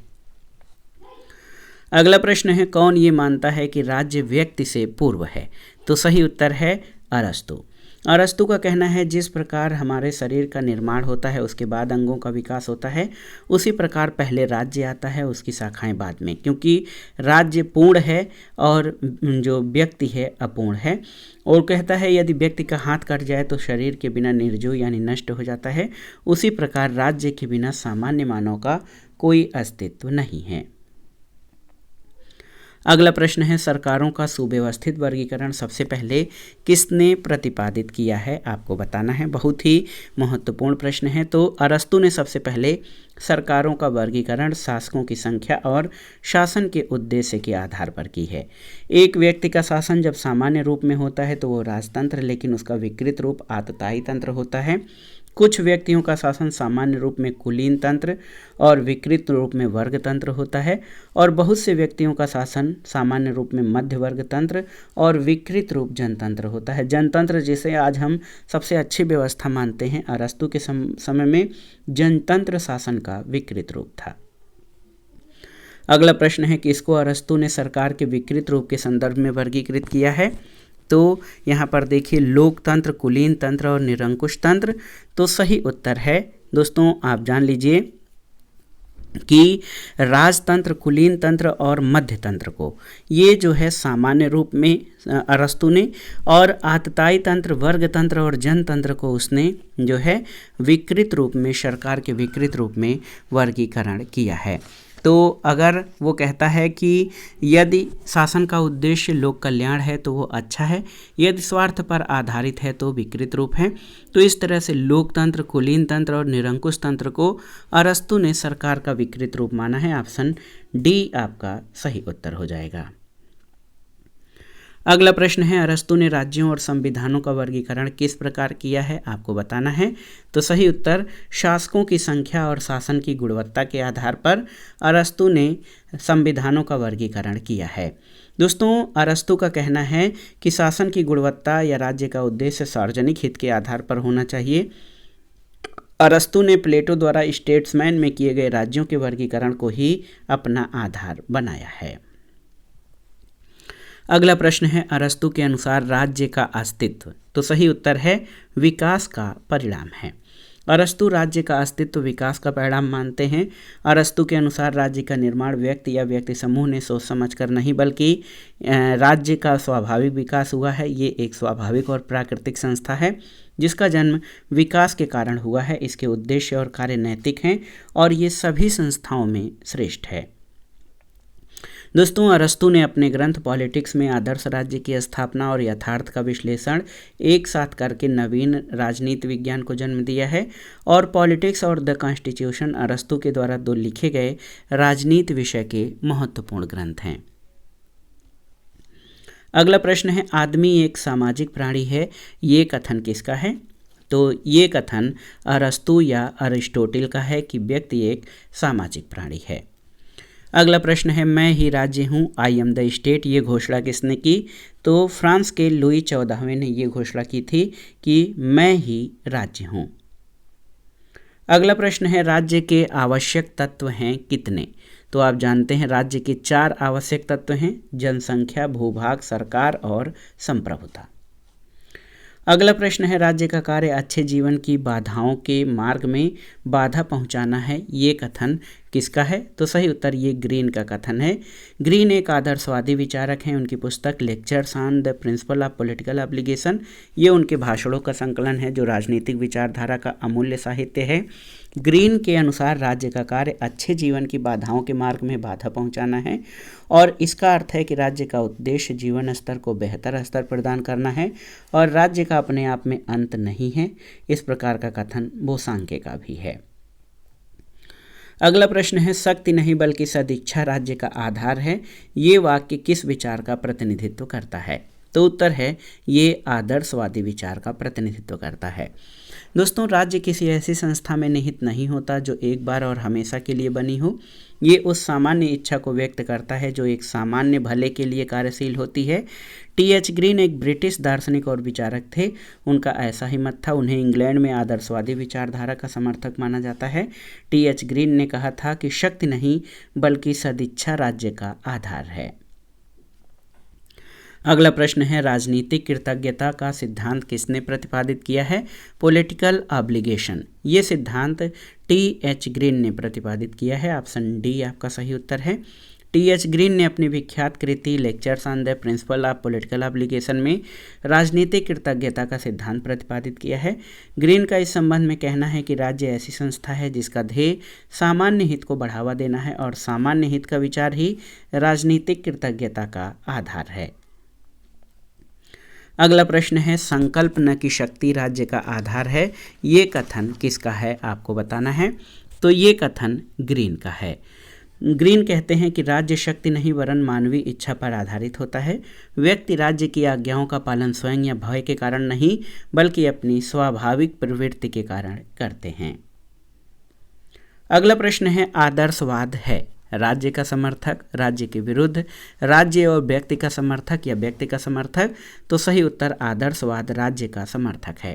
अगला प्रश्न है, कौन ये मानता है कि राज्य व्यक्ति से पूर्व है? तो सही उत्तर है अरस्तु। अरस्तु का कहना है, जिस प्रकार हमारे शरीर का निर्माण होता है उसके बाद अंगों का विकास होता है, उसी प्रकार पहले राज्य आता है, उसकी शाखाएं बाद में, क्योंकि राज्य पूर्ण है और जो व्यक्ति है अपूर्ण है। और कहता है यदि व्यक्ति का हाथ कट जाए तो शरीर के बिना निर्जीव यानी नष्ट हो जाता है, उसी प्रकार राज्य के बिना सामान्य मानव का कोई अस्तित्व नहीं है। अगला प्रश्न है, सरकारों का सुव्यवस्थित वर्गीकरण सबसे पहले किसने प्रतिपादित किया है? आपको बताना है। बहुत ही महत्वपूर्ण प्रश्न है। तो अरस्तु ने सबसे पहले सरकारों का वर्गीकरण शासकों की संख्या और शासन के उद्देश्य के आधार पर की है। एक व्यक्ति का शासन जब सामान्य रूप में होता है तो वो राजतंत्र, लेकिन उसका विकृत रूप आततायी तंत्र होता है। कुछ व्यक्तियों का शासन सामान्य रूप में कुलीन तंत्र और विकृत रूप में वर्ग तंत्र होता है और बहुत से व्यक्तियों का शासन सामान्य रूप में मध्य वर्ग तंत्र और विकृत रूप जनतंत्र होता है। जनतंत्र जिसे आज हम सबसे अच्छी व्यवस्था मानते हैं, अरस्तु के समय में जनतंत्र शासन का विकृत रूप था। अगला प्रश्न है कि इसको अरस्तु ने सरकार के विकृत रूप के संदर्भ में वर्गीकृत किया है। तो यहाँ पर देखिए, लोकतंत्र, कुलीन तंत्र और निरंकुश तंत्र। तो सही उत्तर है दोस्तों, आप जान लीजिए कि राजतंत्र, कुलीन तंत्र और मध्य तंत्र को ये जो है सामान्य रूप में अरस्तु ने, और आततायी तंत्र, वर्ग तंत्र और जनतंत्र को उसने जो है विकृत रूप में, सरकार के विकृत रूप में वर्गीकरण किया है। तो अगर वो कहता है कि यदि शासन का उद्देश्य लोक कल्याण है तो वो अच्छा है, यदि स्वार्थ पर आधारित है तो विकृत रूप है। तो इस तरह से लोकतंत्र, कुलीन तंत्र और निरंकुश तंत्र को अरस्तु ने सरकार का विकृत रूप माना है। ऑप्शन डी आपका सही उत्तर हो जाएगा। अगला प्रश्न है, अरस्तु ने राज्यों और संविधानों का वर्गीकरण किस प्रकार किया है? आपको बताना है। तो सही उत्तर, शासकों की संख्या और शासन की गुणवत्ता के आधार पर अरस्तु ने संविधानों का वर्गीकरण किया है। दोस्तों, अरस्तु का कहना है कि शासन की गुणवत्ता या राज्य का उद्देश्य सार्वजनिक हित के आधार पर होना चाहिए। अरस्तु ने प्लेटो द्वारा स्टेट्समैन में किए गए राज्यों के वर्गीकरण को ही अपना आधार बनाया है। अगला प्रश्न है, अरस्तु के अनुसार राज्य का अस्तित्व। तो सही उत्तर है विकास का परिणाम है। अरस्तु राज्य का अस्तित्व विकास का परिणाम मानते हैं। अरस्तु के अनुसार राज्य का निर्माण व्यक्ति या व्यक्ति समूह ने सोच समझकर नहीं बल्कि राज्य का स्वाभाविक विकास हुआ है। ये एक स्वाभाविक और प्राकृतिक संस्था है जिसका जन्म विकास के कारण हुआ है। इसके उद्देश्य और कार्य नैतिक हैं और ये सभी संस्थाओं में श्रेष्ठ है। दोस्तों, अरस्तु ने अपने ग्रंथ पॉलिटिक्स में आदर्श राज्य की स्थापना और यथार्थ का विश्लेषण एक साथ करके नवीन राजनीति विज्ञान को जन्म दिया है। और पॉलिटिक्स और द कॉन्स्टिट्यूशन अरस्तु के द्वारा 2 लिखे गए राजनीति विषय के महत्वपूर्ण ग्रंथ हैं। अगला प्रश्न है, आदमी एक सामाजिक प्राणी है, ये कथन किसका है? तो ये कथन अरस्तु या अरिस्टोटिल का है कि व्यक्ति एक सामाजिक प्राणी है। अगला प्रश्न है, मैं ही राज्य हूँ, आई एम द स्टेट, ये घोषणा किसने की? तो फ्रांस के लुई 14वें ने ये घोषणा की थी कि मैं ही राज्य हूँ। अगला प्रश्न है, राज्य के आवश्यक तत्व हैं कितने? तो आप जानते हैं राज्य के 4 आवश्यक तत्व हैं, जनसंख्या, भूभाग, सरकार और संप्रभुता। अगला प्रश्न है, राज्य का कार्य अच्छे जीवन की बाधाओं के मार्ग में बाधा पहुंचाना है, ये कथन किसका है? तो सही उत्तर ये ग्रीन का कथन है। ग्रीन एक आदर्शवादी विचारक हैं। उनकी पुस्तक lectures on the principle of political obligation, ये उनके भाषणों का संकलन है जो राजनीतिक विचारधारा का अमूल्य साहित्य है। ग्रीन के अनुसार राज्य का कार्य अच्छे जीवन की बाधाओं के मार्ग में बाधा पहुंचाना है और इसका अर्थ है कि राज्य का उद्देश्य जीवन स्तर को बेहतर स्तर प्रदान करना है और राज्य का अपने आप में अंत नहीं है। इस प्रकार का कथन बोसांके का भी है। अगला प्रश्न है, शक्ति नहीं बल्कि सदिच्छा राज्य का आधार है, ये वाक्य किस विचार का प्रतिनिधित्व करता है? तो उत्तर है ये आदर्शवादी विचार का प्रतिनिधित्व करता है। दोस्तों, राज्य किसी ऐसी संस्था में निहित नहीं होता जो एक बार और हमेशा के लिए बनी हो। ये उस सामान्य इच्छा को व्यक्त करता है जो एक सामान्य भले के लिए कार्यशील होती है। टी.एच. ग्रीन एक ब्रिटिश दार्शनिक और विचारक थे। उनका ऐसा ही मत था। उन्हें इंग्लैंड में आदर्शवादी विचारधारा का समर्थक माना जाता है। टी.एच. ग्रीन ने कहा था कि शक्ति नहीं बल्कि सदिच्छा राज्य का आधार है। अगला प्रश्न है, राजनीतिक कृतज्ञता का सिद्धांत किसने प्रतिपादित किया है? पॉलिटिकल ऑब्लिगेशन, ये सिद्धांत टी.एच. ग्रीन ने प्रतिपादित किया है। ऑप्शन डी आपका सही उत्तर है। टी.एच. ग्रीन ने अपनी विख्यात कृति lectures on the principle of political obligation में राजनीतिक कृतज्ञता का सिद्धांत प्रतिपादित किया है। ग्रीन का इस संबंध में कहना है कि राज्य ऐसी संस्था है जिसका ध्येय सामान्य हित को बढ़ावा देना है और सामान्य हित का विचार ही राजनीतिक कृतज्ञता का आधार है। अगला प्रश्न है, संकल्प न की शक्ति राज्य का आधार है, ये कथन किसका है? आपको बताना है। तो ये कथन ग्रीन का है। ग्रीन कहते हैं कि राज्य शक्ति नहीं वरन मानवीय इच्छा पर आधारित होता है। व्यक्ति राज्य की आज्ञाओं का पालन स्वयं या भय के कारण नहीं बल्कि अपनी स्वाभाविक प्रवृत्ति के कारण करते हैं। अगला प्रश्न है, आदर्शवाद है राज्य का समर्थक, राज्य के विरुद्ध, राज्य और व्यक्ति का समर्थक या व्यक्ति का समर्थक? तो सही उत्तर आदर्शवाद राज्य का समर्थक है।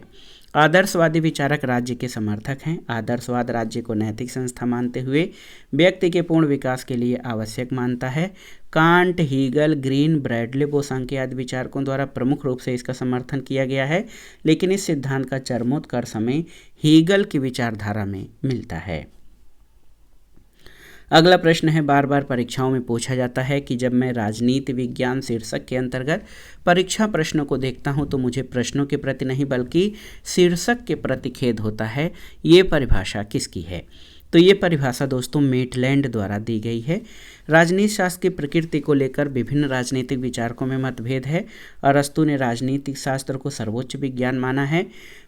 आदर्शवादी विचारक राज्य के समर्थक हैं। आदर्शवाद राज्य को नैतिक संस्था मानते हुए व्यक्ति के पूर्ण विकास के लिए आवश्यक मानता है। कांट, हीगल, ग्रीन, ब्रैडले, बोसांके आदि विचारकों द्वारा प्रमुख रूप से इसका समर्थन किया गया है, लेकिन इस सिद्धांत का चरमोत्कर्ष हमें हीगल की विचारधारा में मिलता है। अगला प्रश्न है, बार बार परीक्षाओं में पूछा जाता है कि जब मैं राजनीति विज्ञान शीर्षक के अंतर्गत परीक्षा प्रश्नों को देखता हूं तो मुझे प्रश्नों के प्रति नहीं बल्कि शीर्षक के प्रति खेद होता है। ये परिभाषा किसकी है? तो ये परिभाषा दोस्तों मेटलैंड द्वारा दी गई है। राजनीति शास्त्र की प्रकृति को लेकर विभिन्न राजनीतिक विचारकों में मतभेद है। अरस्तु ने राजनीतिक शास्त्र को सर्वोच्च विज्ञान माना है।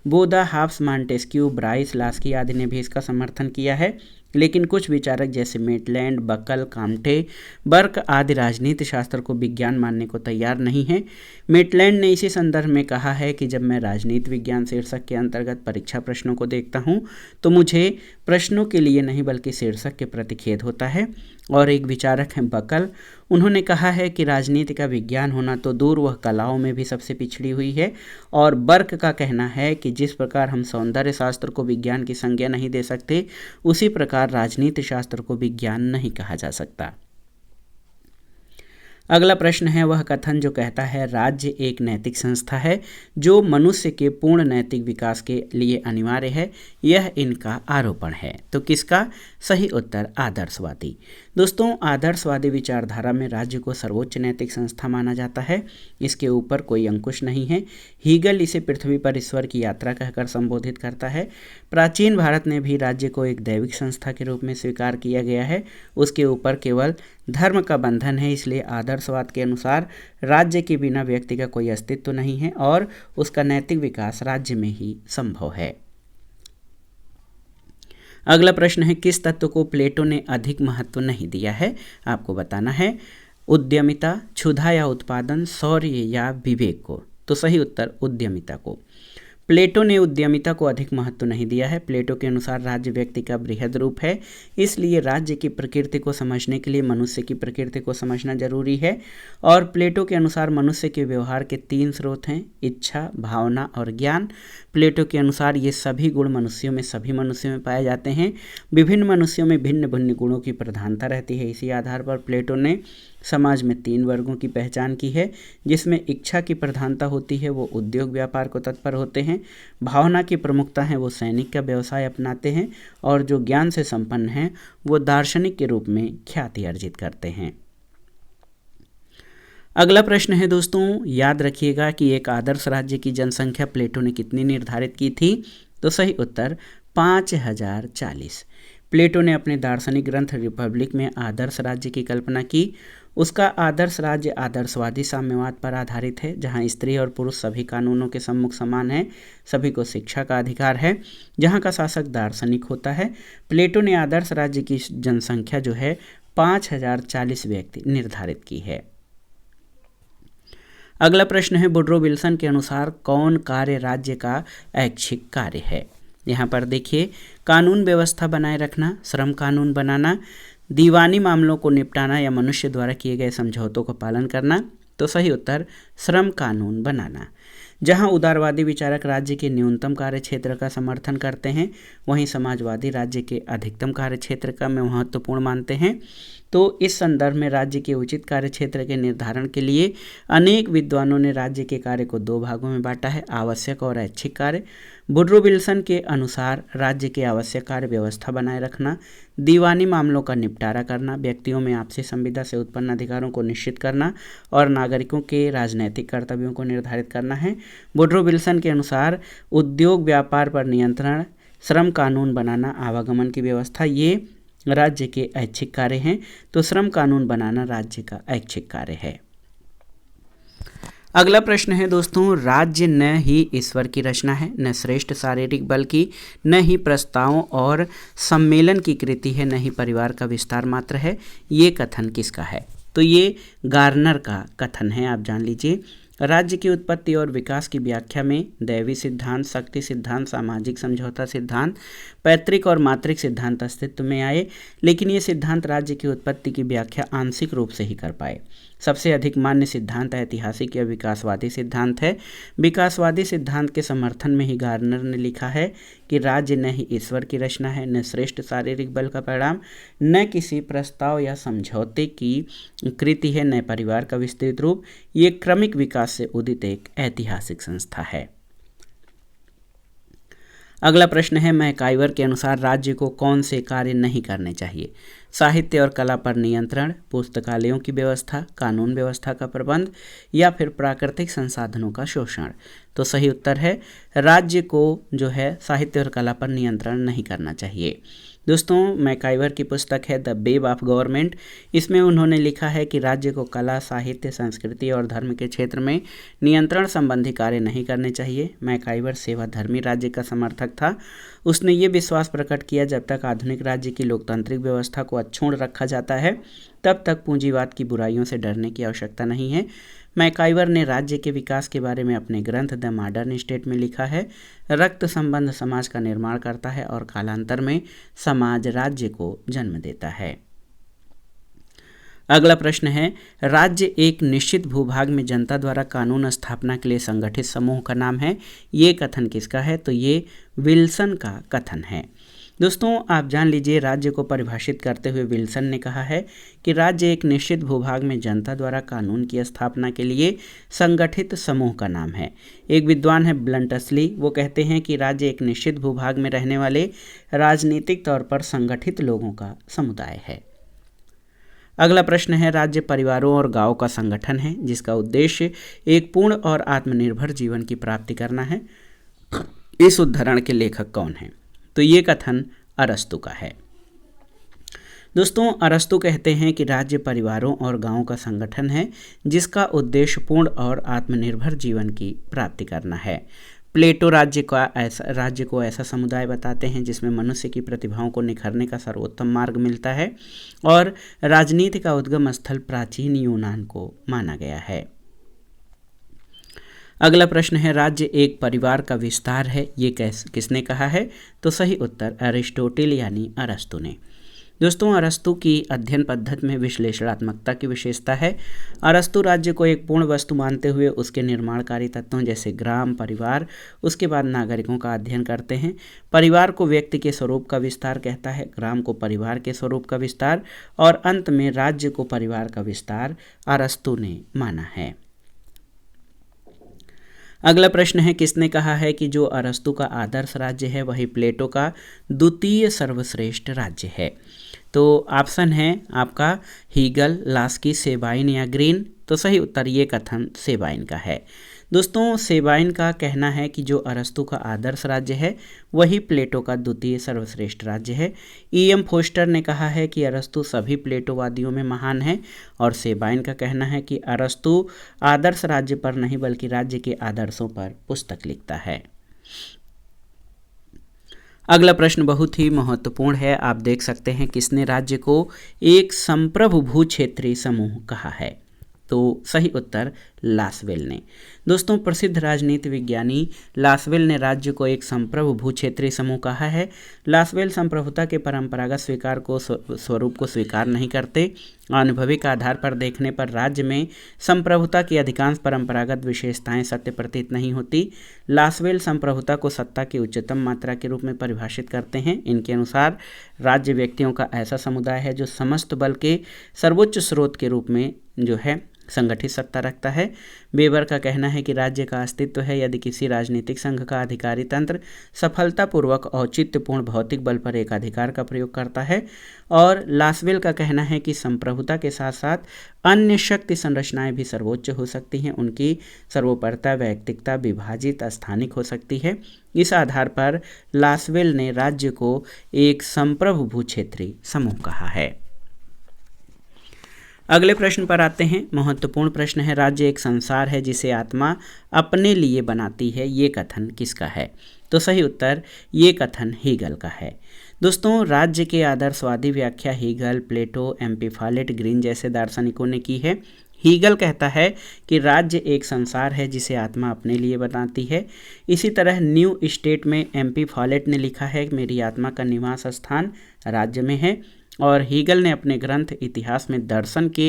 बोदा, हाब्स, मॉन्टेस्क्यू, ब्राइस, लास्की आदि ने भी इसका समर्थन किया है, लेकिन कुछ विचारक जैसे मेटलैंड, बकल, काम्टे, बर्क आदि राजनीति शास्त्र को विज्ञान मानने को तैयार नहीं हैं। मेटलैंड ने इसी संदर्भ में कहा है कि जब मैं राजनीति विज्ञान शीर्षक के अंतर्गत परीक्षा प्रश्नों को देखता हूं तो मुझे प्रश्नों के लिए नहीं बल्कि शीर्षक के प्रति खेद होता है। और एक विचारक हैं बकल, उन्होंने कहा है कि राजनीति का विज्ञान होना तो दूर वह कलाओं में भी सबसे पिछड़ी हुई है। और बर्क का कहना है कि जिस प्रकार हम सौंदर्य शास्त्र को विज्ञान की संज्ञा नहीं दे सकते, उसी प्रकार राजनीति शास्त्र को विज्ञान नहीं कहा जा सकता। अगला प्रश्न है वह कथन जो कहता है राज्य एक नैतिक संस्था है जो मनुष्य के पूर्ण नैतिक विकास के लिए अनिवार्य है, यह इनका आरोपण है। तो किसका सही उत्तर आदर्शवादी। दोस्तों आदर्शवादी विचारधारा में राज्य को सर्वोच्च नैतिक संस्था माना जाता है, इसके ऊपर कोई अंकुश नहीं है। हीगल इसे पृथ्वी पर ईश्वर की यात्रा कहकर संबोधित करता है। प्राचीन भारत में भी राज्य को एक दैविक संस्था के रूप में स्वीकार किया गया है, उसके ऊपर केवल धर्म का बंधन है। इसलिए आदर्शवाद के अनुसार राज्य के बिना व्यक्ति का कोई अस्तित्व नहीं है और उसका नैतिक विकास राज्य में ही संभव है। अगला प्रश्न है किस तत्व को प्लेटो ने अधिक महत्व नहीं दिया है, आपको बताना है। उद्यमिता, क्षुधा या उत्पादन, शौर्य या विवेक को। तो सही उत्तर उद्यमिता को। प्लेटो ने उद्यमिता को अधिक महत्व नहीं दिया है। प्लेटो के अनुसार राज्य व्यक्ति का बृहद रूप है, इसलिए राज्य की प्रकृति को समझने के लिए मनुष्य की प्रकृति को समझना जरूरी है। और प्लेटो के अनुसार मनुष्य के व्यवहार के 3 स्रोत हैं, इच्छा, भावना और ज्ञान। प्लेटो के अनुसार ये सभी गुण मनुष्यों में सभी मनुष्यों में पाए जाते हैं। विभिन्न मनुष्यों में भिन्न भिन्न गुणों की प्रधानता रहती है। इसी आधार पर प्लेटो ने समाज में 3 वर्गों की पहचान की है, जिसमें इच्छा की प्रधानता होती है, वो उद्योग व्यापार को तत्पर होते हैं। भावना की प्रमुखता है, वो सैनिक का व्यवसाय अपनाते हैं। और जो ज्ञान से संपन्न हैं वो दार्शनिक के रूप में ख्याति अर्जित करते हैं। अगला प्रश्न है दोस्तों, याद रखिएगा कि एक आदर्श राज्य की जनसंख्या प्लेटो ने कितनी निर्धारित की थी। तो सही उत्तर 5040। प्लेटो ने अपने दार्शनिक ग्रंथ रिपब्लिक में आदर्श राज्य की कल्पना की। उसका आदर्श राज्य आदर्शवादी साम्यवाद पर आधारित है, जहां स्त्री और पुरुष सभी कानूनों के सम्मुख समान हैं, सभी को शिक्षा का अधिकार है, जहां का शासक दार्शनिक होता है। प्लेटो ने आदर्श राज्य की जनसंख्या जो है 5040 व्यक्ति निर्धारित की है। अगला प्रश्न है वुड्रो विल्सन के अनुसार कौन कार्य राज्य का ऐच्छिक कार्य है। यहाँ पर देखिए, कानून व्यवस्था बनाए रखना, श्रम कानून बनाना, दीवानी मामलों को निपटाना या मनुष्य द्वारा किए गए समझौतों का पालन करना। तो सही उत्तर श्रम कानून बनाना। जहां उदारवादी विचारक राज्य के न्यूनतम कार्य क्षेत्र का समर्थन करते हैं, वहीं समाजवादी राज्य के अधिकतम कार्य क्षेत्र का महत्वपूर्ण मानते हैं। तो इस संदर्भ में राज्य के उचित कार्य क्षेत्र के निर्धारण के लिए अनेक विद्वानों ने राज्य के कार्य को 2 भागों में बांटा है, आवश्यक और ऐच्छिक कार्य। वुड्रो विल्सन के अनुसार राज्य के आवश्यक कार्य व्यवस्था बनाए रखना, दीवानी मामलों का निपटारा करना, व्यक्तियों में आपसी संविदा से उत्पन्न अधिकारों को निश्चित करना और नागरिकों के राजनैतिक कर्तव्यों को निर्धारित करना है। वुड्रो विल्सन के अनुसार उद्योग व्यापार पर नियंत्रण, श्रम कानून बनाना, आवागमन की व्यवस्था, ये राज्य के ऐच्छिक कार्य हैं। तो श्रम कानून बनाना राज्य का ऐच्छिक कार्य है। अगला प्रश्न है दोस्तों, राज्य न ही ईश्वर की रचना है, न श्रेष्ठ शारीरिक बल की, न ही प्रस्तावों और सम्मेलन की कृति है, न ही परिवार का विस्तार मात्र है। ये कथन किसका है? तो ये गार्नर का कथन है, आप जान लीजिए। राज्य की उत्पत्ति और विकास की व्याख्या में दैवी सिद्धांत, शक्ति सिद्धांत, सामाजिक समझौता सिद्धांत, पैतृक और मातृक सिद्धांत अस्तित्व में आए, लेकिन ये सिद्धांत राज्य की उत्पत्ति की व्याख्या आंशिक रूप से ही कर पाए। सबसे अधिक मान्य सिद्धांत ऐतिहासिक या विकासवादी सिद्धांत है। विकासवादी सिद्धांत के समर्थन में ही गार्नर ने लिखा है कि राज्य न ही ईश्वर की रचना है, न श्रेष्ठ शारीरिक बल का परिणाम, न किसी प्रस्ताव या समझौते की कृति है, न परिवार का विस्तृत रूप। ये क्रमिक विकास से उदित एक ऐतिहासिक संस्था है। अगला प्रश्न है मैकाइवर के अनुसार राज्य को कौन से कार्य नहीं करने चाहिए? साहित्य और कला पर नियंत्रण, पुस्तकालयों की व्यवस्था, कानून व्यवस्था का प्रबंध या फिर प्राकृतिक संसाधनों का शोषण। तो सही उत्तर है राज्य को जो है साहित्य और कला पर नियंत्रण नहीं करना चाहिए। दोस्तों मैकाइवर की पुस्तक है द वेब ऑफ गवर्नमेंट। इसमें उन्होंने लिखा है कि राज्य को कला, साहित्य, संस्कृति और धर्म के क्षेत्र में नियंत्रण संबंधी कार्य नहीं करने चाहिए। मैकाइवर सेवाधर्मी राज्य का समर्थक था। उसने ये विश्वास प्रकट किया जब तक आधुनिक राज्य की लोकतांत्रिक व्यवस्था को अक्षुण्ण रखा जाता है तब तक पूंजीवाद की बुराइयों से डरने की आवश्यकता नहीं है। मैकाइवर ने राज्य के विकास के बारे में अपने ग्रंथ द मॉडर्न स्टेट में लिखा है, रक्त संबंध समाज का निर्माण करता है और कालांतर में समाज राज्य को जन्म देता है। अगला प्रश्न है राज्य एक निश्चित भूभाग में जनता द्वारा कानून स्थापना के लिए संगठित समूह का नाम है। ये कथन किसका है? तो ये विल्सन का कथन है। दोस्तों आप जान लीजिए, राज्य को परिभाषित करते हुए विल्सन ने कहा है कि राज्य एक निश्चित भूभाग में जनता द्वारा कानून की स्थापना के लिए संगठित समूह का नाम है। एक विद्वान है ब्लंटसली, वो कहते हैं कि राज्य एक निश्चित भूभाग में रहने वाले राजनीतिक तौर पर संगठित लोगों का समुदाय है। अगला प्रश्न है, राज्य परिवारों और गांव का संगठन है जिसका उद्देश्य एक पूर्ण और आत्मनिर्भर जीवन की प्राप्ति करना है। इस उद्धरण के लेखक कौन हैं? तो ये कथन अरस्तु का है। दोस्तों अरस्तु कहते हैं कि राज्य परिवारों और गांवों का संगठन है जिसका उद्देश्य पूर्ण और आत्मनिर्भर जीवन की प्राप्ति करना है। प्लेटो राज्य को ऐसा समुदाय बताते हैं जिसमें मनुष्य की प्रतिभाओं को निखरने का सर्वोत्तम मार्ग मिलता है और राजनीति का उद्गम स्थल प्राचीन यूनान को माना गया है। अगला प्रश्न है, राज्य एक परिवार का विस्तार है, ये किसने कहा है? तो सही उत्तर अरिस्टोटिल यानी अरस्तु ने। दोस्तों अरस्तु की अध्ययन पद्धति में विश्लेषणात्मकता की विशेषता है। अरस्तु राज्य को एक पूर्ण वस्तु मानते हुए उसके निर्माणकारी तत्वों जैसे ग्राम, परिवार, उसके बाद नागरिकों का अध्ययन करते हैं। परिवार को व्यक्ति के स्वरूप का विस्तार कहता है, ग्राम को परिवार के स्वरूप का विस्तार और अंत में राज्य को परिवार का विस्तार अरस्तु ने माना है। अगला प्रश्न है, किसने कहा है कि जो अरस्तु का आदर्श राज्य है वही प्लेटो का द्वितीय सर्वश्रेष्ठ राज्य है? तो ऑप्शन है आपका हीगल, लास्की, सेबाइन या ग्रीन। तो सही उत्तर ये कथन सेबाइन का है। दोस्तों सेबाइन का कहना है कि जो अरस्तु का आदर्श राज्य है वही प्लेटो का द्वितीय सर्वश्रेष्ठ राज्य है। E.M. फोस्टर ने कहा है कि अरस्तु सभी प्लेटोवादियों में महान है और सेबाइन का कहना है कि अरस्तु आदर्श राज्य पर नहीं बल्कि राज्य के आदर्शों पर पुस्तक लिखता है। अगला प्रश्न बहुत ही महत्वपूर्ण है। आप देख सकते हैं किसने राज्य को एक संप्रभु भूक्षेत्रीय समूह कहा है? तो सही उत्तर लासवेल ने। दोस्तों प्रसिद्ध राजनीति विज्ञानी लासवेल ने राज्य को एक संप्रभु भूक्षेत्रीय समूह कहा है। लासवेल संप्रभुता के परंपरागत स्वीकार को स्वरूप को स्वीकार नहीं करते। अनुभविक आधार पर देखने पर राज्य में संप्रभुता की अधिकांश परंपरागत विशेषताएं सत्य प्रतीत नहीं होती। लासवेल संप्रभुता को सत्ता की उच्चतम मात्रा के रूप में परिभाषित करते हैं। इनके अनुसार राज्य व्यक्तियों का ऐसा समुदाय है जो समस्त बल के सर्वोच्च स्रोत के रूप में जो है संगठित सत्ता रखता है। वेबर का कहना है कि राज्य का अस्तित्व है यदि किसी राजनीतिक संघ का अधिकारी तंत्र सफलतापूर्वक औचित्यपूर्ण भौतिक बल पर एकाधिकार का प्रयोग करता है। और लासवेल का कहना है कि संप्रभुता के साथ साथ अन्य शक्ति संरचनाएं भी सर्वोच्च हो सकती हैं। उनकी सर्वोपरता, वैयक्तिकता, विभाजित, स्थानिक हो सकती है। इस आधार पर लासवेल ने राज्य को एक संप्रभु भूक्षेत्रीय समूह कहा है। अगले प्रश्न पर आते हैं। महत्वपूर्ण प्रश्न है, राज्य एक संसार है जिसे आत्मा अपने लिए बनाती है, ये कथन किसका है? तो सही उत्तर ये कथन हीगल का है। दोस्तों राज्य के आदर्शवादी व्याख्या हीगल, प्लेटो, एम्पीफालेट, ग्रीन जैसे दार्शनिकों ने की है। हीगल कहता है कि राज्य एक संसार है जिसे आत्मा अपने लिए बनाती है। इसी तरह न्यू स्टेट में एम्पीफालेट ने लिखा है कि मेरी आत्मा का निवास स्थान राज्य में है। और हीगल ने अपने ग्रंथ इतिहास में दर्शन के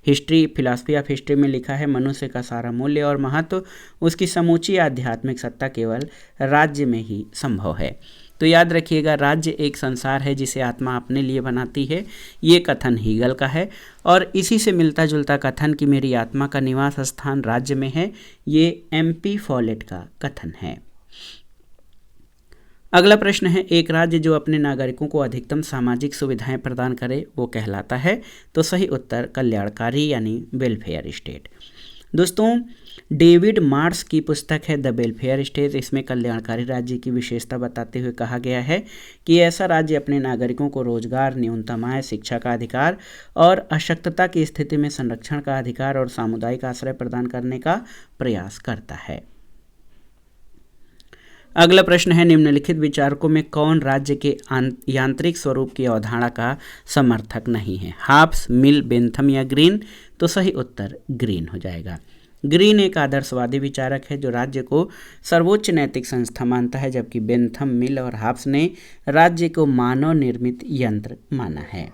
हिस्ट्री, फिलॉसफी ऑफ हिस्ट्री में लिखा है मनुष्य का सारा मूल्य और महत्व, उसकी समूची आध्यात्मिक सत्ता केवल राज्य में ही संभव है। तो याद रखिएगा, राज्य एक संसार है जिसे आत्मा अपने लिए बनाती है, ये कथन हीगल का है। और इसी से मिलता जुलता कथन कि मेरी आत्मा का निवास स्थान राज्य में है, ये एम्पीफालेट का कथन है। अगला प्रश्न है, एक राज्य जो अपने नागरिकों को अधिकतम सामाजिक सुविधाएं प्रदान करे वो कहलाता है? तो सही उत्तर कल्याणकारी यानी वेलफेयर स्टेट। दोस्तों डेविड मार्स की पुस्तक है द वेलफेयर स्टेट। इसमें कल्याणकारी राज्य की विशेषता बताते हुए कहा गया है कि ऐसा राज्य अपने नागरिकों को रोजगार, न्यूनतम आय, शिक्षा का अधिकार और अशक्तता की स्थिति में संरक्षण का अधिकार और सामुदायिक आश्रय प्रदान करने का प्रयास करता है। अगला प्रश्न है, निम्नलिखित विचारकों में कौन राज्य के यांत्रिक स्वरूप की अवधारणा का समर्थक नहीं है? हाब्स, मिल, बेंथम या ग्रीन? तो सही उत्तर ग्रीन हो जाएगा। ग्रीन एक आदर्शवादी विचारक है जो राज्य को सर्वोच्च नैतिक संस्था मानता है, जबकि बेंथम, मिल और हाब्स ने राज्य को मानव निर्मित यंत्र माना है।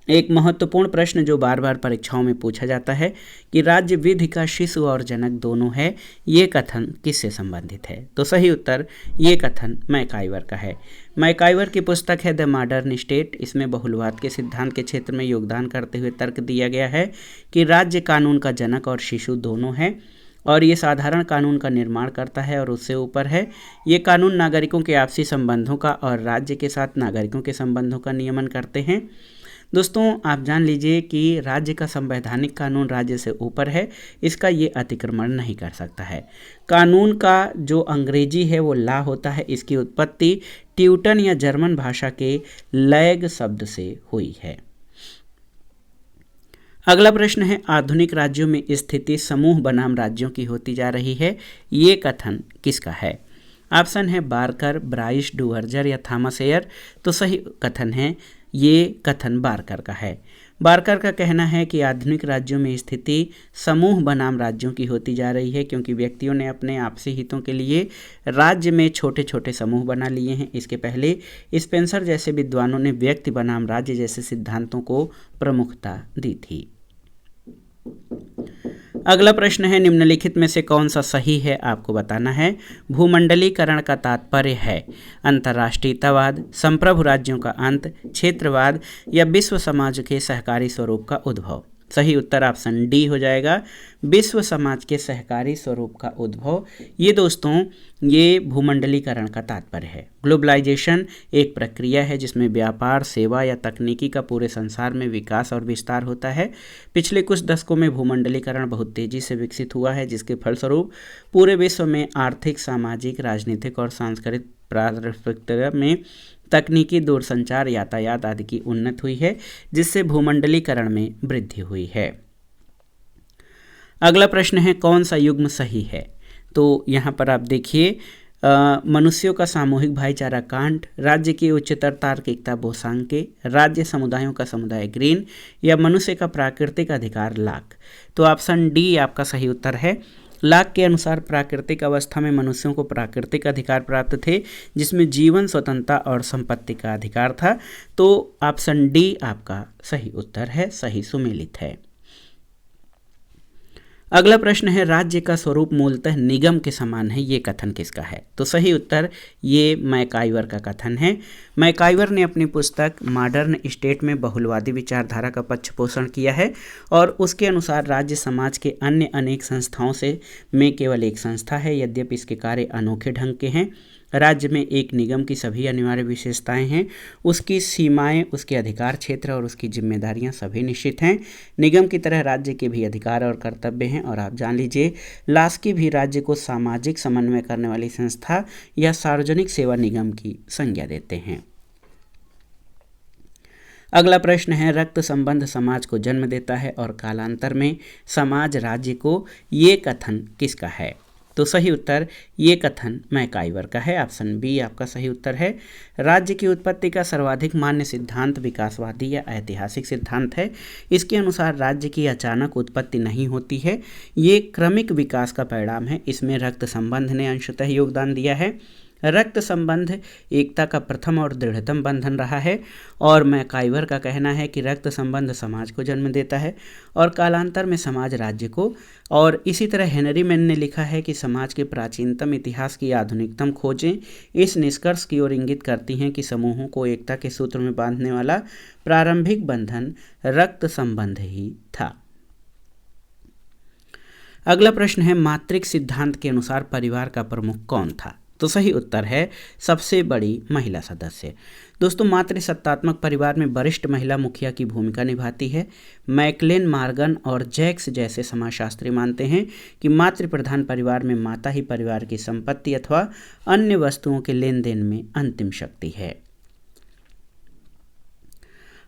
एक महत्वपूर्ण प्रश्न जो बार बार परीक्षाओं में पूछा जाता है कि राज्य विधि का शिशु और जनक दोनों है, ये कथन किससे संबंधित है? तो सही उत्तर ये कथन मैकाइवर का है। मैकाइवर की पुस्तक है द मॉडर्न स्टेट। इसमें बहुलवाद के सिद्धांत के क्षेत्र में योगदान करते हुए तर्क दिया गया है कि राज्य कानून का जनक और शिशु दोनों है और ये साधारण कानून का निर्माण करता है और उससे ऊपर है। ये कानून नागरिकों के आपसी संबंधों का और राज्य के साथ नागरिकों के संबंधों का नियमन करते हैं। दोस्तों, आप जान लीजिए कि राज्य का संवैधानिक कानून राज्य से ऊपर है, इसका ये अतिक्रमण नहीं कर सकता है। कानून का जो अंग्रेजी है वो लॉ होता है। इसकी उत्पत्ति ट्यूटन या जर्मन भाषा के लैग शब्द से हुई है। अगला प्रश्न है, आधुनिक राज्यों में स्थिति समूह बनाम राज्यों की होती जा रही है, ये कथन किसका है? ऑप्शन है बार्कर, ब्राइस, डुवर्जर या थॉमस एयर। तो सही कथन है ये कथन बार्कर का है। बार्कर का कहना है कि आधुनिक राज्यों में स्थिति समूह बनाम राज्यों की होती जा रही है क्योंकि व्यक्तियों ने अपने आपसी हितों के लिए राज्य में छोटे छोटे समूह बना लिए हैं। इसके पहले स्पेंसर जैसे विद्वानों ने व्यक्ति बनाम राज्य जैसे सिद्धांतों को प्रमुखता दी थी। अगला प्रश्न है, निम्नलिखित में से कौन सा सही है आपको बताना है। भूमंडलीकरण का तात्पर्य है अंतर्राष्ट्रीयतावाद, संप्रभु राज्यों का अंत, क्षेत्रवाद या विश्व समाज के सहकारी स्वरूप का उद्भव। सही उत्तर ऑप्शन डी हो जाएगा, विश्व समाज के सहकारी स्वरूप का उद्भव। ये दोस्तों ये भूमंडलीकरण का तात्पर्य है। ग्लोबलाइजेशन एक प्रक्रिया है जिसमें व्यापार, सेवा या तकनीकी का पूरे संसार में विकास और विस्तार होता है। पिछले कुछ दशकों में भूमंडलीकरण बहुत तेजी से विकसित हुआ है जिसके फलस्वरूप पूरे विश्व में आर्थिक, सामाजिक, राजनीतिक और सांस्कृतिक पारस्परिकता में तकनीकी, दूरसंचार, यातायात आदि की उन्नति हुई है जिससे भूमंडलीकरण में वृद्धि हुई है। अगला प्रश्न है, कौन सा युग्म सही है? तो यहाँ पर आप देखिए, मनुष्यों का सामूहिक भाईचारा कांट, राज्य की उच्चतर तार्किकता बोसांके, राज्य समुदायों का समुदाय ग्रीन या मनुष्य का प्राकृतिक अधिकार लाक। तो ऑप्शन डी आपका सही उत्तर है। लाक के अनुसार प्राकृतिक अवस्था में मनुष्यों को प्राकृतिक अधिकार प्राप्त थे जिसमें जीवन, स्वतंत्रता और संपत्ति का अधिकार था। तो ऑप्शन डी आपका सही उत्तर है, सही सुमेलित है। अगला प्रश्न है, राज्य का स्वरूप मूलतः निगम के समान है, ये कथन किसका है? तो सही उत्तर ये मैकाइवर का कथन है। मैकाइवर ने अपनी पुस्तक मॉडर्न स्टेट में बहुलवादी विचारधारा का पक्ष पोषण किया है और उसके अनुसार राज्य समाज के अन्य अनेक संस्थाओं से में केवल एक संस्था है। यद्यपि इसके कार्य अनोखे ढंग के हैं। राज्य में एक निगम की सभी अनिवार्य विशेषताएं हैं, उसकी सीमाएं, उसके अधिकार क्षेत्र और उसकी जिम्मेदारियां सभी निश्चित हैं। निगम की तरह राज्य के भी अधिकार और कर्तव्य हैं। और आप जान लीजिए, लास्की भी राज्य को सामाजिक समन्वय करने वाली संस्था या सार्वजनिक सेवा निगम की संज्ञा देते हैं। अगला प्रश्न है, रक्त संबंध समाज को जन्म देता है और कालांतर में समाज राज्य को, ये कथन किसका है? तो सही उत्तर ये कथन मैकाइवर का है। ऑप्शन बी आपका सही उत्तर है। राज्य की उत्पत्ति का सर्वाधिक मान्य सिद्धांत विकासवादी या ऐतिहासिक सिद्धांत है। इसके अनुसार राज्य की अचानक उत्पत्ति नहीं होती है, ये क्रमिक विकास का परिणाम है। इसमें रक्त संबंध ने अंशतः योगदान दिया है। रक्त संबंध एकता का प्रथम और दृढ़तम बंधन रहा है और मैकाइवर का कहना है कि रक्त संबंध समाज को जन्म देता है और कालांतर में समाज राज्य को। और इसी तरह हेनरी मैन ने लिखा है कि समाज के प्राचीनतम इतिहास की आधुनिकतम खोजें इस निष्कर्ष की ओर इंगित करती हैं कि समूहों को एकता के सूत्र में बांधने वाला प्रारंभिक बंधन रक्त संबंध ही था। अगला प्रश्न है, मातृक सिद्धांत के अनुसार परिवार का प्रमुख कौन था? तो सही उत्तर है सबसे बड़ी महिला सदस्य। दोस्तों, मातृसत्तात्मक परिवार में वरिष्ठ महिला मुखिया की भूमिका निभाती है। मैकलेन, मॉर्गन और जैक्स जैसे समाजशास्त्री मानते हैं कि मातृ प्रधान परिवार में माता ही परिवार की संपत्ति अथवा अन्य वस्तुओं के लेन देन में अंतिम शक्ति है।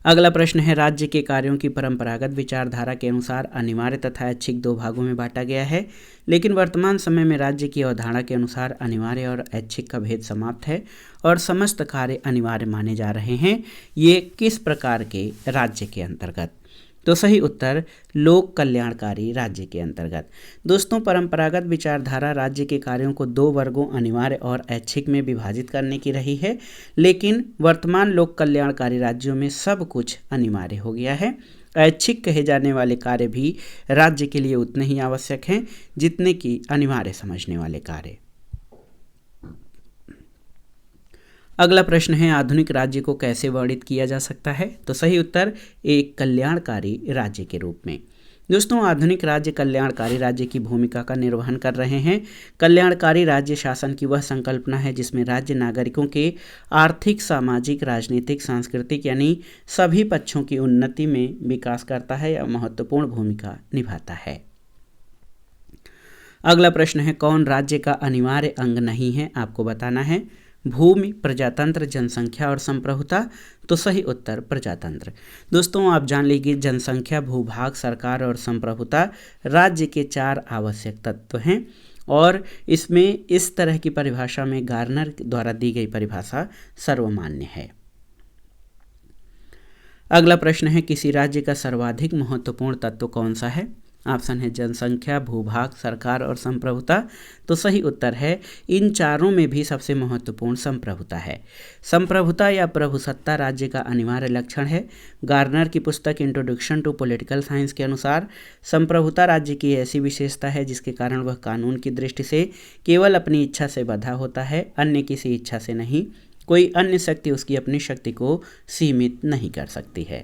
अगला प्रश्न है, राज्य के कार्यों की परंपरागत विचारधारा के अनुसार अनिवार्य तथा ऐच्छिक दो भागों में बांटा गया है, लेकिन वर्तमान समय में राज्य की अवधारणा के अनुसार अनिवार्य और ऐच्छिक का भेद समाप्त है और समस्त कार्य अनिवार्य माने जा रहे हैं। ये किस प्रकार के राज्य के अंतर्गत? तो सही उत्तर लोक कल्याणकारी राज्य के अंतर्गत। दोस्तों, परंपरागत विचारधारा राज्य के कार्यों को दो वर्गों अनिवार्य और ऐच्छिक में विभाजित करने की रही है, लेकिन वर्तमान लोक कल्याणकारी राज्यों में सब कुछ अनिवार्य हो गया है। ऐच्छिक कहे जाने वाले कार्य भी राज्य के लिए उतने ही आवश्यक हैं जितने कि अनिवार्य समझने वाले कार्य। अगला प्रश्न है, आधुनिक राज्य को कैसे वर्णित किया जा सकता है? तो सही उत्तर एक कल्याणकारी राज्य के रूप में। दोस्तों, आधुनिक राज्य कल्याणकारी राज्य की भूमिका का निर्वहन कर रहे हैं। कल्याणकारी राज्य शासन की वह संकल्पना है जिसमें राज्य नागरिकों के आर्थिक, सामाजिक, राजनीतिक, सांस्कृतिक यानी सभी पक्षों की उन्नति में विकास करता है या महत्वपूर्ण भूमिका निभाता है। अगला प्रश्न है, कौन राज्य का अनिवार्य अंग नहीं है? आपको बताना है। भूमि, प्रजातंत्र, जनसंख्या और संप्रभुता। तो सही उत्तर प्रजातंत्र। दोस्तों, आप जान लीजिए जनसंख्या, भूभाग, सरकार और संप्रभुता राज्य के 4 आवश्यक तत्व हैं और इसमें इस तरह की परिभाषा में गार्नर द्वारा दी गई परिभाषा सर्वमान्य है। अगला प्रश्न है, किसी राज्य का सर्वाधिक महत्वपूर्ण तत्व कौन सा है? ऑप्शन है जनसंख्या, भूभाग, सरकार और संप्रभुता। तो सही उत्तर है इन चारों में भी सबसे महत्वपूर्ण संप्रभुता है। संप्रभुता या प्रभुसत्ता राज्य का अनिवार्य लक्षण है। गार्नर की पुस्तक इंट्रोडक्शन टू पॉलिटिकल साइंस के अनुसार संप्रभुता राज्य की ऐसी विशेषता है जिसके कारण वह कानून की दृष्टि से केवल अपनी इच्छा से बंधा होता है, अन्य किसी इच्छा से नहीं। कोई अन्य शक्ति उसकी अपनी शक्ति को सीमित नहीं कर सकती है।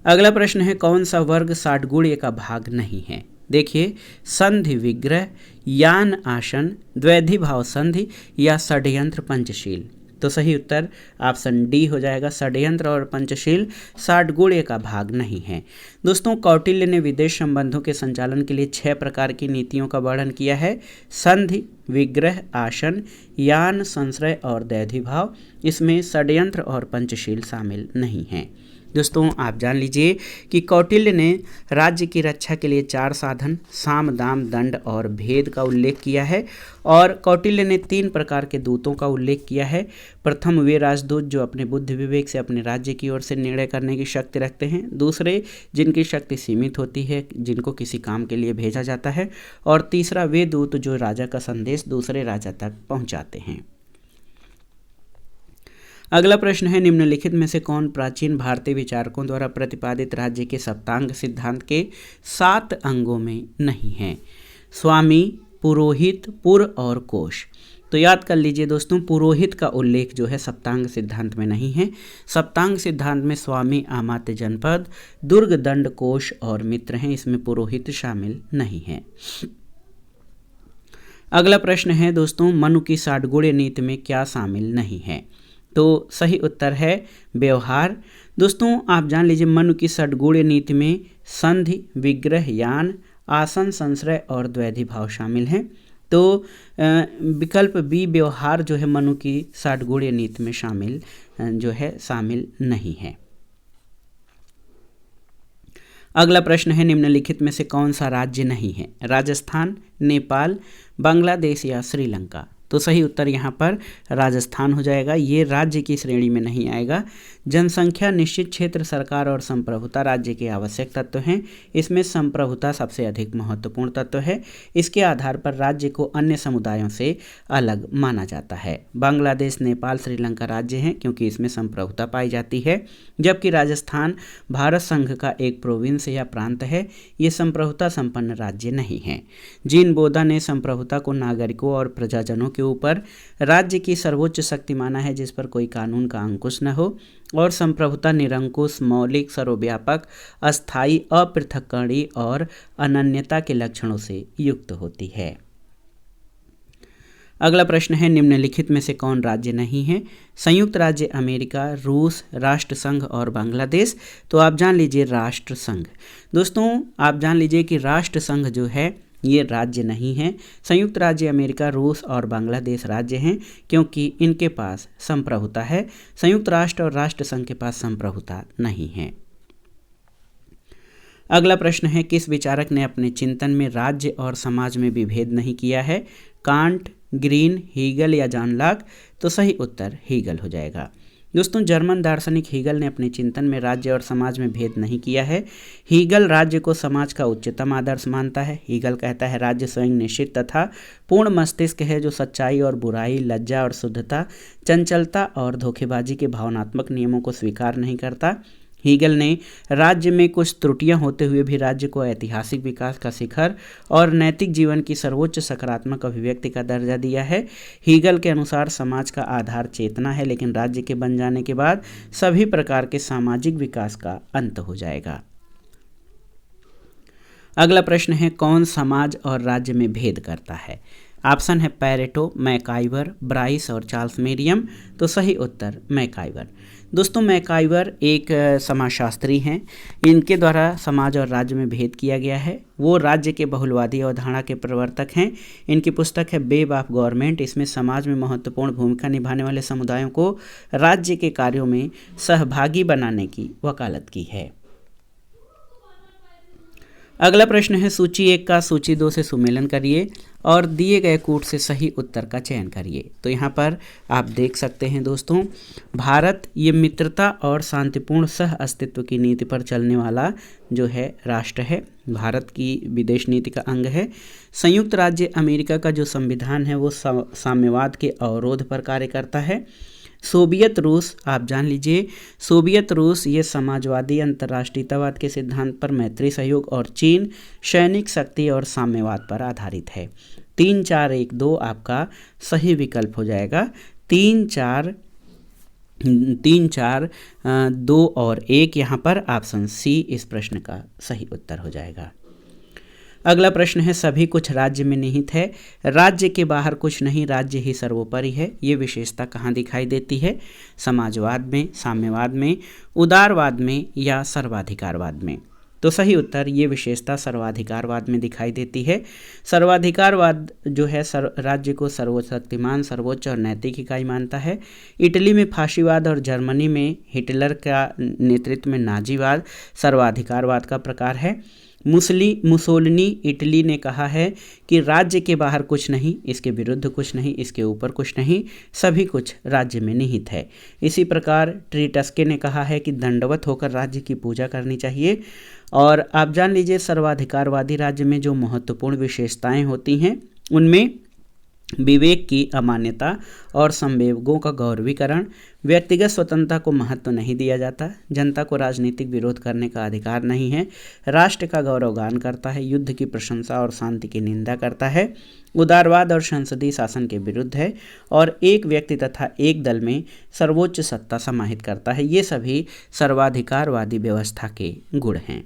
अगला प्रश्न है, कौन सा वर्ग षाड्गुण्य का भाग नहीं है? देखिए, संधि विग्रह, यान आसन, द्वैधी भाव संधि या षड्यंत्र पंचशील। तो सही उत्तर ऑप्शन डी हो जाएगा। षड्यंत्र और पंचशील षाड्गुण्य का भाग नहीं है। दोस्तों, कौटिल्य ने विदेश संबंधों के संचालन के लिए 6 प्रकार की नीतियों का वर्णन किया है। संधि, विग्रह, आसन, यान, संश्रय और द्वैधी भाव। इसमें षड्यंत्र और पंचशील शामिल नहीं हैं। दोस्तों, आप जान लीजिए कि कौटिल्य ने राज्य की रक्षा के लिए 4 साधन साम, दाम, दंड और भेद का उल्लेख किया है और कौटिल्य ने 3 प्रकार के दूतों का उल्लेख किया है। प्रथम, वे राजदूत जो अपने बुद्धि विवेक से अपने राज्य की ओर से निर्णय करने की शक्ति रखते हैं। दूसरे, जिनकी शक्ति सीमित होती है, जिनको किसी काम के लिए भेजा जाता है। और तीसरा, वे दूत जो राजा का संदेश दूसरे राजा तक पहुंचाते हैं। अगला प्रश्न है, निम्नलिखित में से कौन प्राचीन भारतीय विचारकों द्वारा प्रतिपादित राज्य के सप्तांग सिद्धांत के 7 अंगों में नहीं है? स्वामी, पुरोहित, पुर और कोश। तो याद कर लीजिए दोस्तों, पुरोहित का उल्लेख जो है सप्तांग सिद्धांत में नहीं है। सप्तांग सिद्धांत में स्वामी, अमात्य, जनपद, दुर्ग, दंड, कोश और मित्र हैं। इसमें पुरोहित शामिल नहीं है। अगला प्रश्न है दोस्तों, मनु की षाड्गुण्य नीति में क्या शामिल नहीं है? तो सही उत्तर है व्यवहार। दोस्तों, आप जान लीजिए मनु की षड्गुण्य नीति में संधि, विग्रह, यान, आसन, संश्रय और द्वैधी भाव शामिल हैं। तो विकल्प बी व्यवहार जो है मनु की षड्गुण्य नीति में शामिल नहीं है। अगला प्रश्न है, निम्नलिखित में से कौन सा राज्य नहीं है? राजस्थान, नेपाल, बांग्लादेश या श्रीलंका। तो सही उत्तर यहाँ पर राजस्थान हो जाएगा। ये राज्य की श्रेणी में नहीं आएगा। जनसंख्या, निश्चित क्षेत्र, सरकार और संप्रभुता राज्य के आवश्यक तत्व हैं। इसमें संप्रभुता सबसे अधिक महत्वपूर्ण तत्व है। इसके आधार पर राज्य को अन्य समुदायों से अलग माना जाता है। बांग्लादेश, नेपाल, श्रीलंका राज्य हैं क्योंकि इसमें संप्रभुता पाई जाती है, जबकि राजस्थान भारत संघ का एक प्रोविंस या प्रांत है। ये संप्रभुता संपन्न राज्य नहीं है। जीन बोधा ने संप्रभुता को नागरिकों और प्रजाजनों के ऊपर राज्य की सर्वोच्च शक्ति माना है जिस पर कोई कानून का अंकुश न हो, और संप्रभुता निरंकुश, मौलिक, सर्वव्यापक, अस्थायी, अपृथक्करणीय और अनन्यता के लक्षणों से युक्त होती है। अगला प्रश्न है, निम्नलिखित में से कौन राज्य नहीं है? संयुक्त राज्य अमेरिका, रूस, राष्ट्र संघ और बांग्लादेश। तो आप जान लीजिए राष्ट्र संघ। दोस्तों, आप जान लीजिए कि राष्ट्र संघ जो है ये राज्य नहीं है। संयुक्त राज्य अमेरिका, रूस और बांग्लादेश राज्य हैं क्योंकि इनके पास संप्रभुता है। संयुक्त राष्ट्र और राष्ट्र संघ के पास संप्रभुता नहीं है। अगला प्रश्न है, किस विचारक ने अपने चिंतन में राज्य और समाज में विभेद नहीं किया है? कांट, ग्रीन, हीगल या जॉन लॉक। तो सही उत्तर हीगल हो जाएगा। दोस्तों, जर्मन दार्शनिक हीगल ने अपने चिंतन में राज्य और समाज में भेद नहीं किया है। हीगल राज्य को समाज का उच्चतम आदर्श मानता है। हीगल कहता है राज्य स्वयं निश्चित तथा पूर्ण मस्तिष्क है जो सच्चाई और बुराई, लज्जा और शुद्धता, चंचलता और धोखेबाजी के भावनात्मक नियमों को स्वीकार नहीं करता। हीगल ने राज्य में कुछ त्रुटियां होते हुए भी राज्य को ऐतिहासिक विकास का शिखर और नैतिक जीवन की सर्वोच्च सकारात्मक अभिव्यक्ति का दर्जा दिया है। हीगल के अनुसार समाज का आधार चेतना है, लेकिन राज्य के बन जाने के बाद सभी प्रकार के सामाजिक विकास का अंत हो जाएगा। अगला प्रश्न है, कौन समाज और राज्य में भेद करता है? ऑप्शन है पैरेटो, मैकाइवर, ब्राइस और चार्ल्स मेरियम। तो सही उत्तर मैकाइवर। दोस्तों, मैकाइवर एक समाजशास्त्री हैं। इनके द्वारा समाज और राज्य में भेद किया गया है। वो राज्य के बहुलवादी अवधारणा के प्रवर्तक हैं। इनकी पुस्तक है वेब ऑफ गवर्नमेंट। इसमें समाज में महत्वपूर्ण भूमिका निभाने वाले समुदायों को राज्य के कार्यों में सहभागी बनाने की वकालत की है। अगला प्रश्न है, सूची 1 का सूची 2 से सुमेलन करिए और दिए गए कूट से सही उत्तर का चयन करिए। तो यहाँ पर आप देख सकते हैं दोस्तों, भारत ये मित्रता और शांतिपूर्ण सह अस्तित्व की नीति पर चलने वाला जो है राष्ट्र है। भारत की विदेश नीति का अंग है। संयुक्त राज्य अमेरिका का जो संविधान है वो साम्यवाद के अवरोध पर कार्य करता है। सोवियत रूस, आप जान लीजिए, सोवियत रूस ये समाजवादी अंतर्राष्ट्रीयतावाद के सिद्धांत पर मैत्री सहयोग और चीन सैनिक शक्ति और साम्यवाद पर आधारित है। 3, 4, 1, 2 आपका सही विकल्प हो जाएगा। 3, 4, 2 और 1 यहाँ पर ऑप्शन सी इस प्रश्न का सही उत्तर हो जाएगा। अगला प्रश्न है, सभी कुछ राज्य में निहित है, राज्य के बाहर कुछ नहीं, राज्य ही सर्वोपरि है। ये विशेषता कहाँ दिखाई देती है? समाजवाद में, साम्यवाद में, उदारवाद में या सर्वाधिकारवाद में? तो सही उत्तर ये विशेषता सर्वाधिकारवाद में दिखाई देती है। सर्वाधिकारवाद जो है राज्य को सर्वशक्तिमान, सर्वोच्च और नैतिक इकाई मानता है। इटली में फाशीवाद और जर्मनी में हिटलर का नेतृत्व में नाजीवाद सर्वाधिकारवाद का प्रकार है। मुसोलिनी इटली ने कहा है कि राज्य के बाहर कुछ नहीं, इसके विरुद्ध कुछ नहीं, इसके ऊपर कुछ नहीं, सभी कुछ राज्य में निहित है। इसी प्रकार ट्रीटस्के ने कहा है कि दंडवत होकर राज्य की पूजा करनी चाहिए। और आप जान लीजिए, सर्वाधिकारवादी राज्य में जो महत्वपूर्ण विशेषताएं होती हैं उनमें विवेक की अमान्यता और संवेगों का गौरवीकरण, व्यक्तिगत स्वतंत्रता को महत्व नहीं दिया जाता, जनता को राजनीतिक विरोध करने का अधिकार नहीं है, राष्ट्र का गौरवगान करता है, युद्ध की प्रशंसा और शांति की निंदा करता है, उदारवाद और संसदीय शासन के विरुद्ध है और एक व्यक्ति तथा एक दल में सर्वोच्च सत्ता समाहित करता है। ये सभी सर्वाधिकारवादी व्यवस्था के गुण हैं।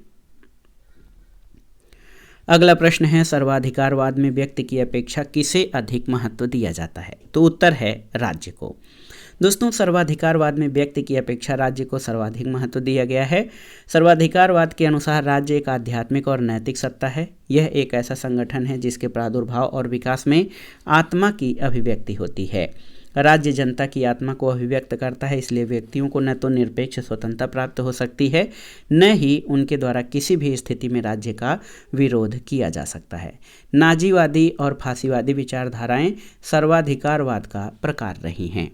अगला प्रश्न है, सर्वाधिकारवाद में व्यक्ति की अपेक्षा किसे अधिक महत्व दिया जाता है? तो उत्तर है राज्य को। दोस्तों, सर्वाधिकारवाद में व्यक्ति की अपेक्षा राज्य को सर्वाधिक महत्व दिया गया है। सर्वाधिकारवाद के अनुसार राज्य एक आध्यात्मिक और नैतिक सत्ता है। यह एक ऐसा संगठन है जिसके प्रादुर्भाव और विकास में आत्मा की अभिव्यक्ति होती है। राज्य जनता की आत्मा को अभिव्यक्त करता है, इसलिए व्यक्तियों को न तो निरपेक्ष स्वतंत्रता प्राप्त हो सकती है, न ही उनके द्वारा किसी भी स्थिति में राज्य का विरोध किया जा सकता है। नाजीवादी और फांसीवादी विचारधाराएं सर्वाधिकारवाद का प्रकार रही हैं।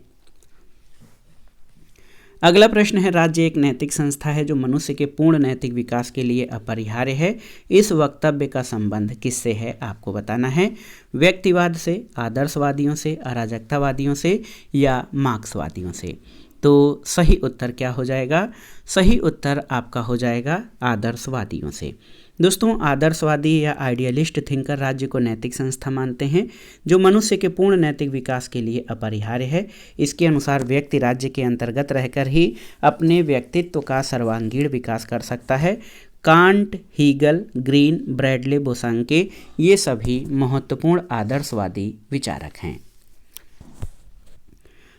अगला प्रश्न है, राज्य एक नैतिक संस्था है जो मनुष्य के पूर्ण नैतिक विकास के लिए अपरिहार्य है। इस वक्तव्य का संबंध किससे है आपको बताना है? व्यक्तिवाद से, आदर्शवादियों से, अराजकतावादियों से या मार्क्सवादियों से? तो सही उत्तर क्या हो जाएगा? सही उत्तर आपका हो जाएगा आदर्शवादियों से। दोस्तों, आदर्शवादी या आइडियलिस्ट थिंकर राज्य को नैतिक संस्था मानते हैं जो मनुष्य के पूर्ण नैतिक विकास के लिए अपरिहार्य है। इसके अनुसार व्यक्ति राज्य के अंतर्गत रहकर ही अपने व्यक्तित्व का सर्वांगीण विकास कर सकता है। कांट, हीगल, ग्रीन, ब्रैडले, बोसांके ये सभी महत्वपूर्ण आदर्शवादी विचारक हैं।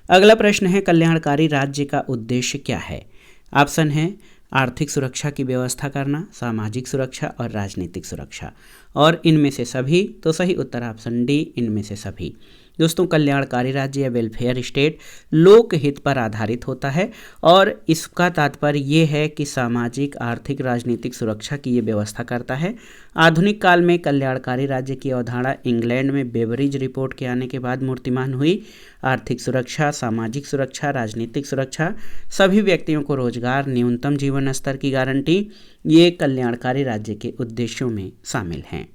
अगला प्रश्न है, कल्याणकारी राज्य का उद्देश्य क्या है? ऑप्शन है आर्थिक सुरक्षा की व्यवस्था करना, सामाजिक सुरक्षा और राजनीतिक सुरक्षा, और इनमें से सभी। तो सही उत्तर ऑप्शन डी, इनमें से सभी। दोस्तों, कल्याणकारी राज्य या वेलफेयर स्टेट लोकहित पर आधारित होता है और इसका तात्पर्य ये है कि सामाजिक, आर्थिक, राजनीतिक सुरक्षा की ये व्यवस्था करता है। आधुनिक काल में कल्याणकारी राज्य की अवधारणा इंग्लैंड में बेवरिज रिपोर्ट के आने के बाद मूर्तिमान हुई। आर्थिक सुरक्षा, सामाजिक सुरक्षा, राजनीतिक सुरक्षा, सभी व्यक्तियों को रोजगार, न्यूनतम जीवन स्तर की गारंटी, ये कल्याणकारी राज्य के उद्देश्यों में शामिल हैं।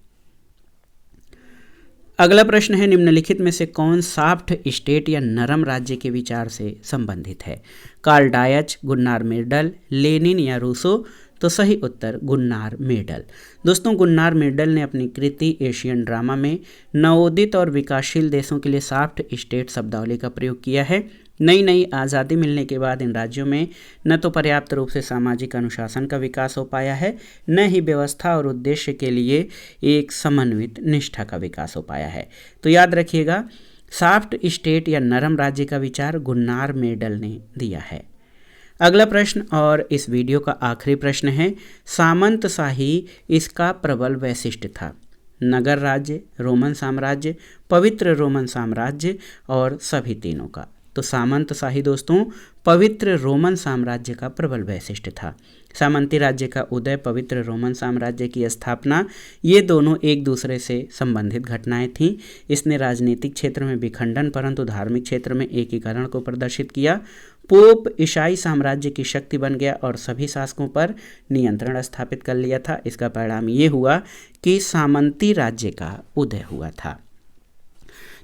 अगला प्रश्न है, निम्नलिखित में से कौन सॉफ्ट स्टेट या नरम राज्य के विचार से संबंधित है? Karl Deutsche, Gunnar Myrdal, Lenin या रूसो? तो सही उत्तर गुन्नार मिर्डल। दोस्तों, गुन्नार मिर्डल ने अपनी कृति एशियन ड्रामा में नवोदित और विकासशील देशों के लिए सॉफ्ट स्टेट शब्दावली का प्रयोग किया है। नई आज़ादी मिलने के बाद इन राज्यों में न तो पर्याप्त रूप से सामाजिक अनुशासन का विकास हो पाया है, न ही व्यवस्था और उद्देश्य के लिए एक समन्वित निष्ठा का विकास हो पाया है। तो याद रखिएगा, सॉफ्ट स्टेट या नरम राज्य का विचार गुन्नार मिर्डल ने दिया है। अगला प्रश्न और इस वीडियो का आखिरी प्रश्न है, सामंतशाही इसका प्रबल वैशिष्ट्य था? नगर राज्य, रोमन साम्राज्य, पवित्र रोमन साम्राज्य और सभी तीनों का? तो सामंतशाही दोस्तों पवित्र रोमन साम्राज्य का प्रबल वैशिष्ट्य था। सामंती राज्य का उदय, पवित्र रोमन साम्राज्य की स्थापना, ये दोनों एक दूसरे से संबंधित घटनाएं थीं। इसने राजनीतिक क्षेत्र में विखंडन परंतु धार्मिक क्षेत्र में एकीकरण को प्रदर्शित किया। पोप ईसाई साम्राज्य की शक्ति बन गया और सभी शासकों पर नियंत्रण स्थापित कर लिया था। इसका परिणाम ये हुआ कि सामंती राज्य का उदय हुआ था।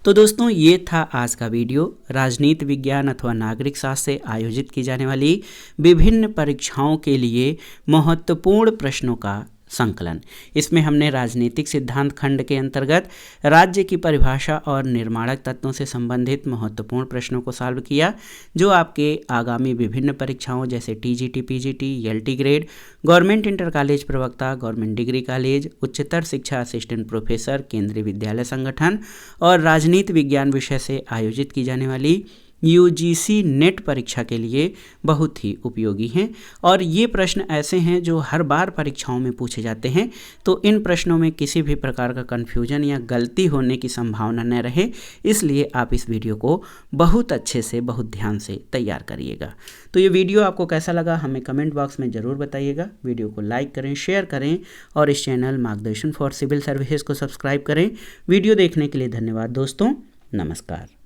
तो दोस्तों, ये था आज का वीडियो। राजनीति विज्ञान अथवा नागरिक शास्त्र से आयोजित की जाने वाली विभिन्न परीक्षाओं के लिए महत्वपूर्ण प्रश्नों का संकलन। इसमें हमने राजनीतिक सिद्धांत खंड के अंतर्गत राज्य की परिभाषा और निर्माणक तत्वों से संबंधित महत्वपूर्ण प्रश्नों को सॉल्व किया, जो आपके आगामी विभिन्न परीक्षाओं जैसे TGT, PGT, LT grade, government inter college प्रवक्ता, गवर्नमेंट डिग्री कॉलेज, उच्चतर शिक्षा असिस्टेंट प्रोफेसर, केंद्रीय विद्यालय संगठन और राजनीति विज्ञान विषय से आयोजित की जाने वाली यूजीसी नेट परीक्षा के लिए बहुत ही उपयोगी हैं। और ये प्रश्न ऐसे हैं जो हर बार परीक्षाओं में पूछे जाते हैं, तो इन प्रश्नों में किसी भी प्रकार का कन्फ्यूजन या गलती होने की संभावना न रहे, इसलिए आप इस वीडियो को बहुत अच्छे से, बहुत ध्यान से तैयार करिएगा। तो ये वीडियो आपको कैसा लगा हमें कमेंट बॉक्स में ज़रूर बताइएगा। वीडियो को लाइक करें, शेयर करें और इस चैनल मार्गदर्शन फॉर सिविल सर्विसेज को सब्सक्राइब करें। वीडियो देखने के लिए धन्यवाद दोस्तों, नमस्कार।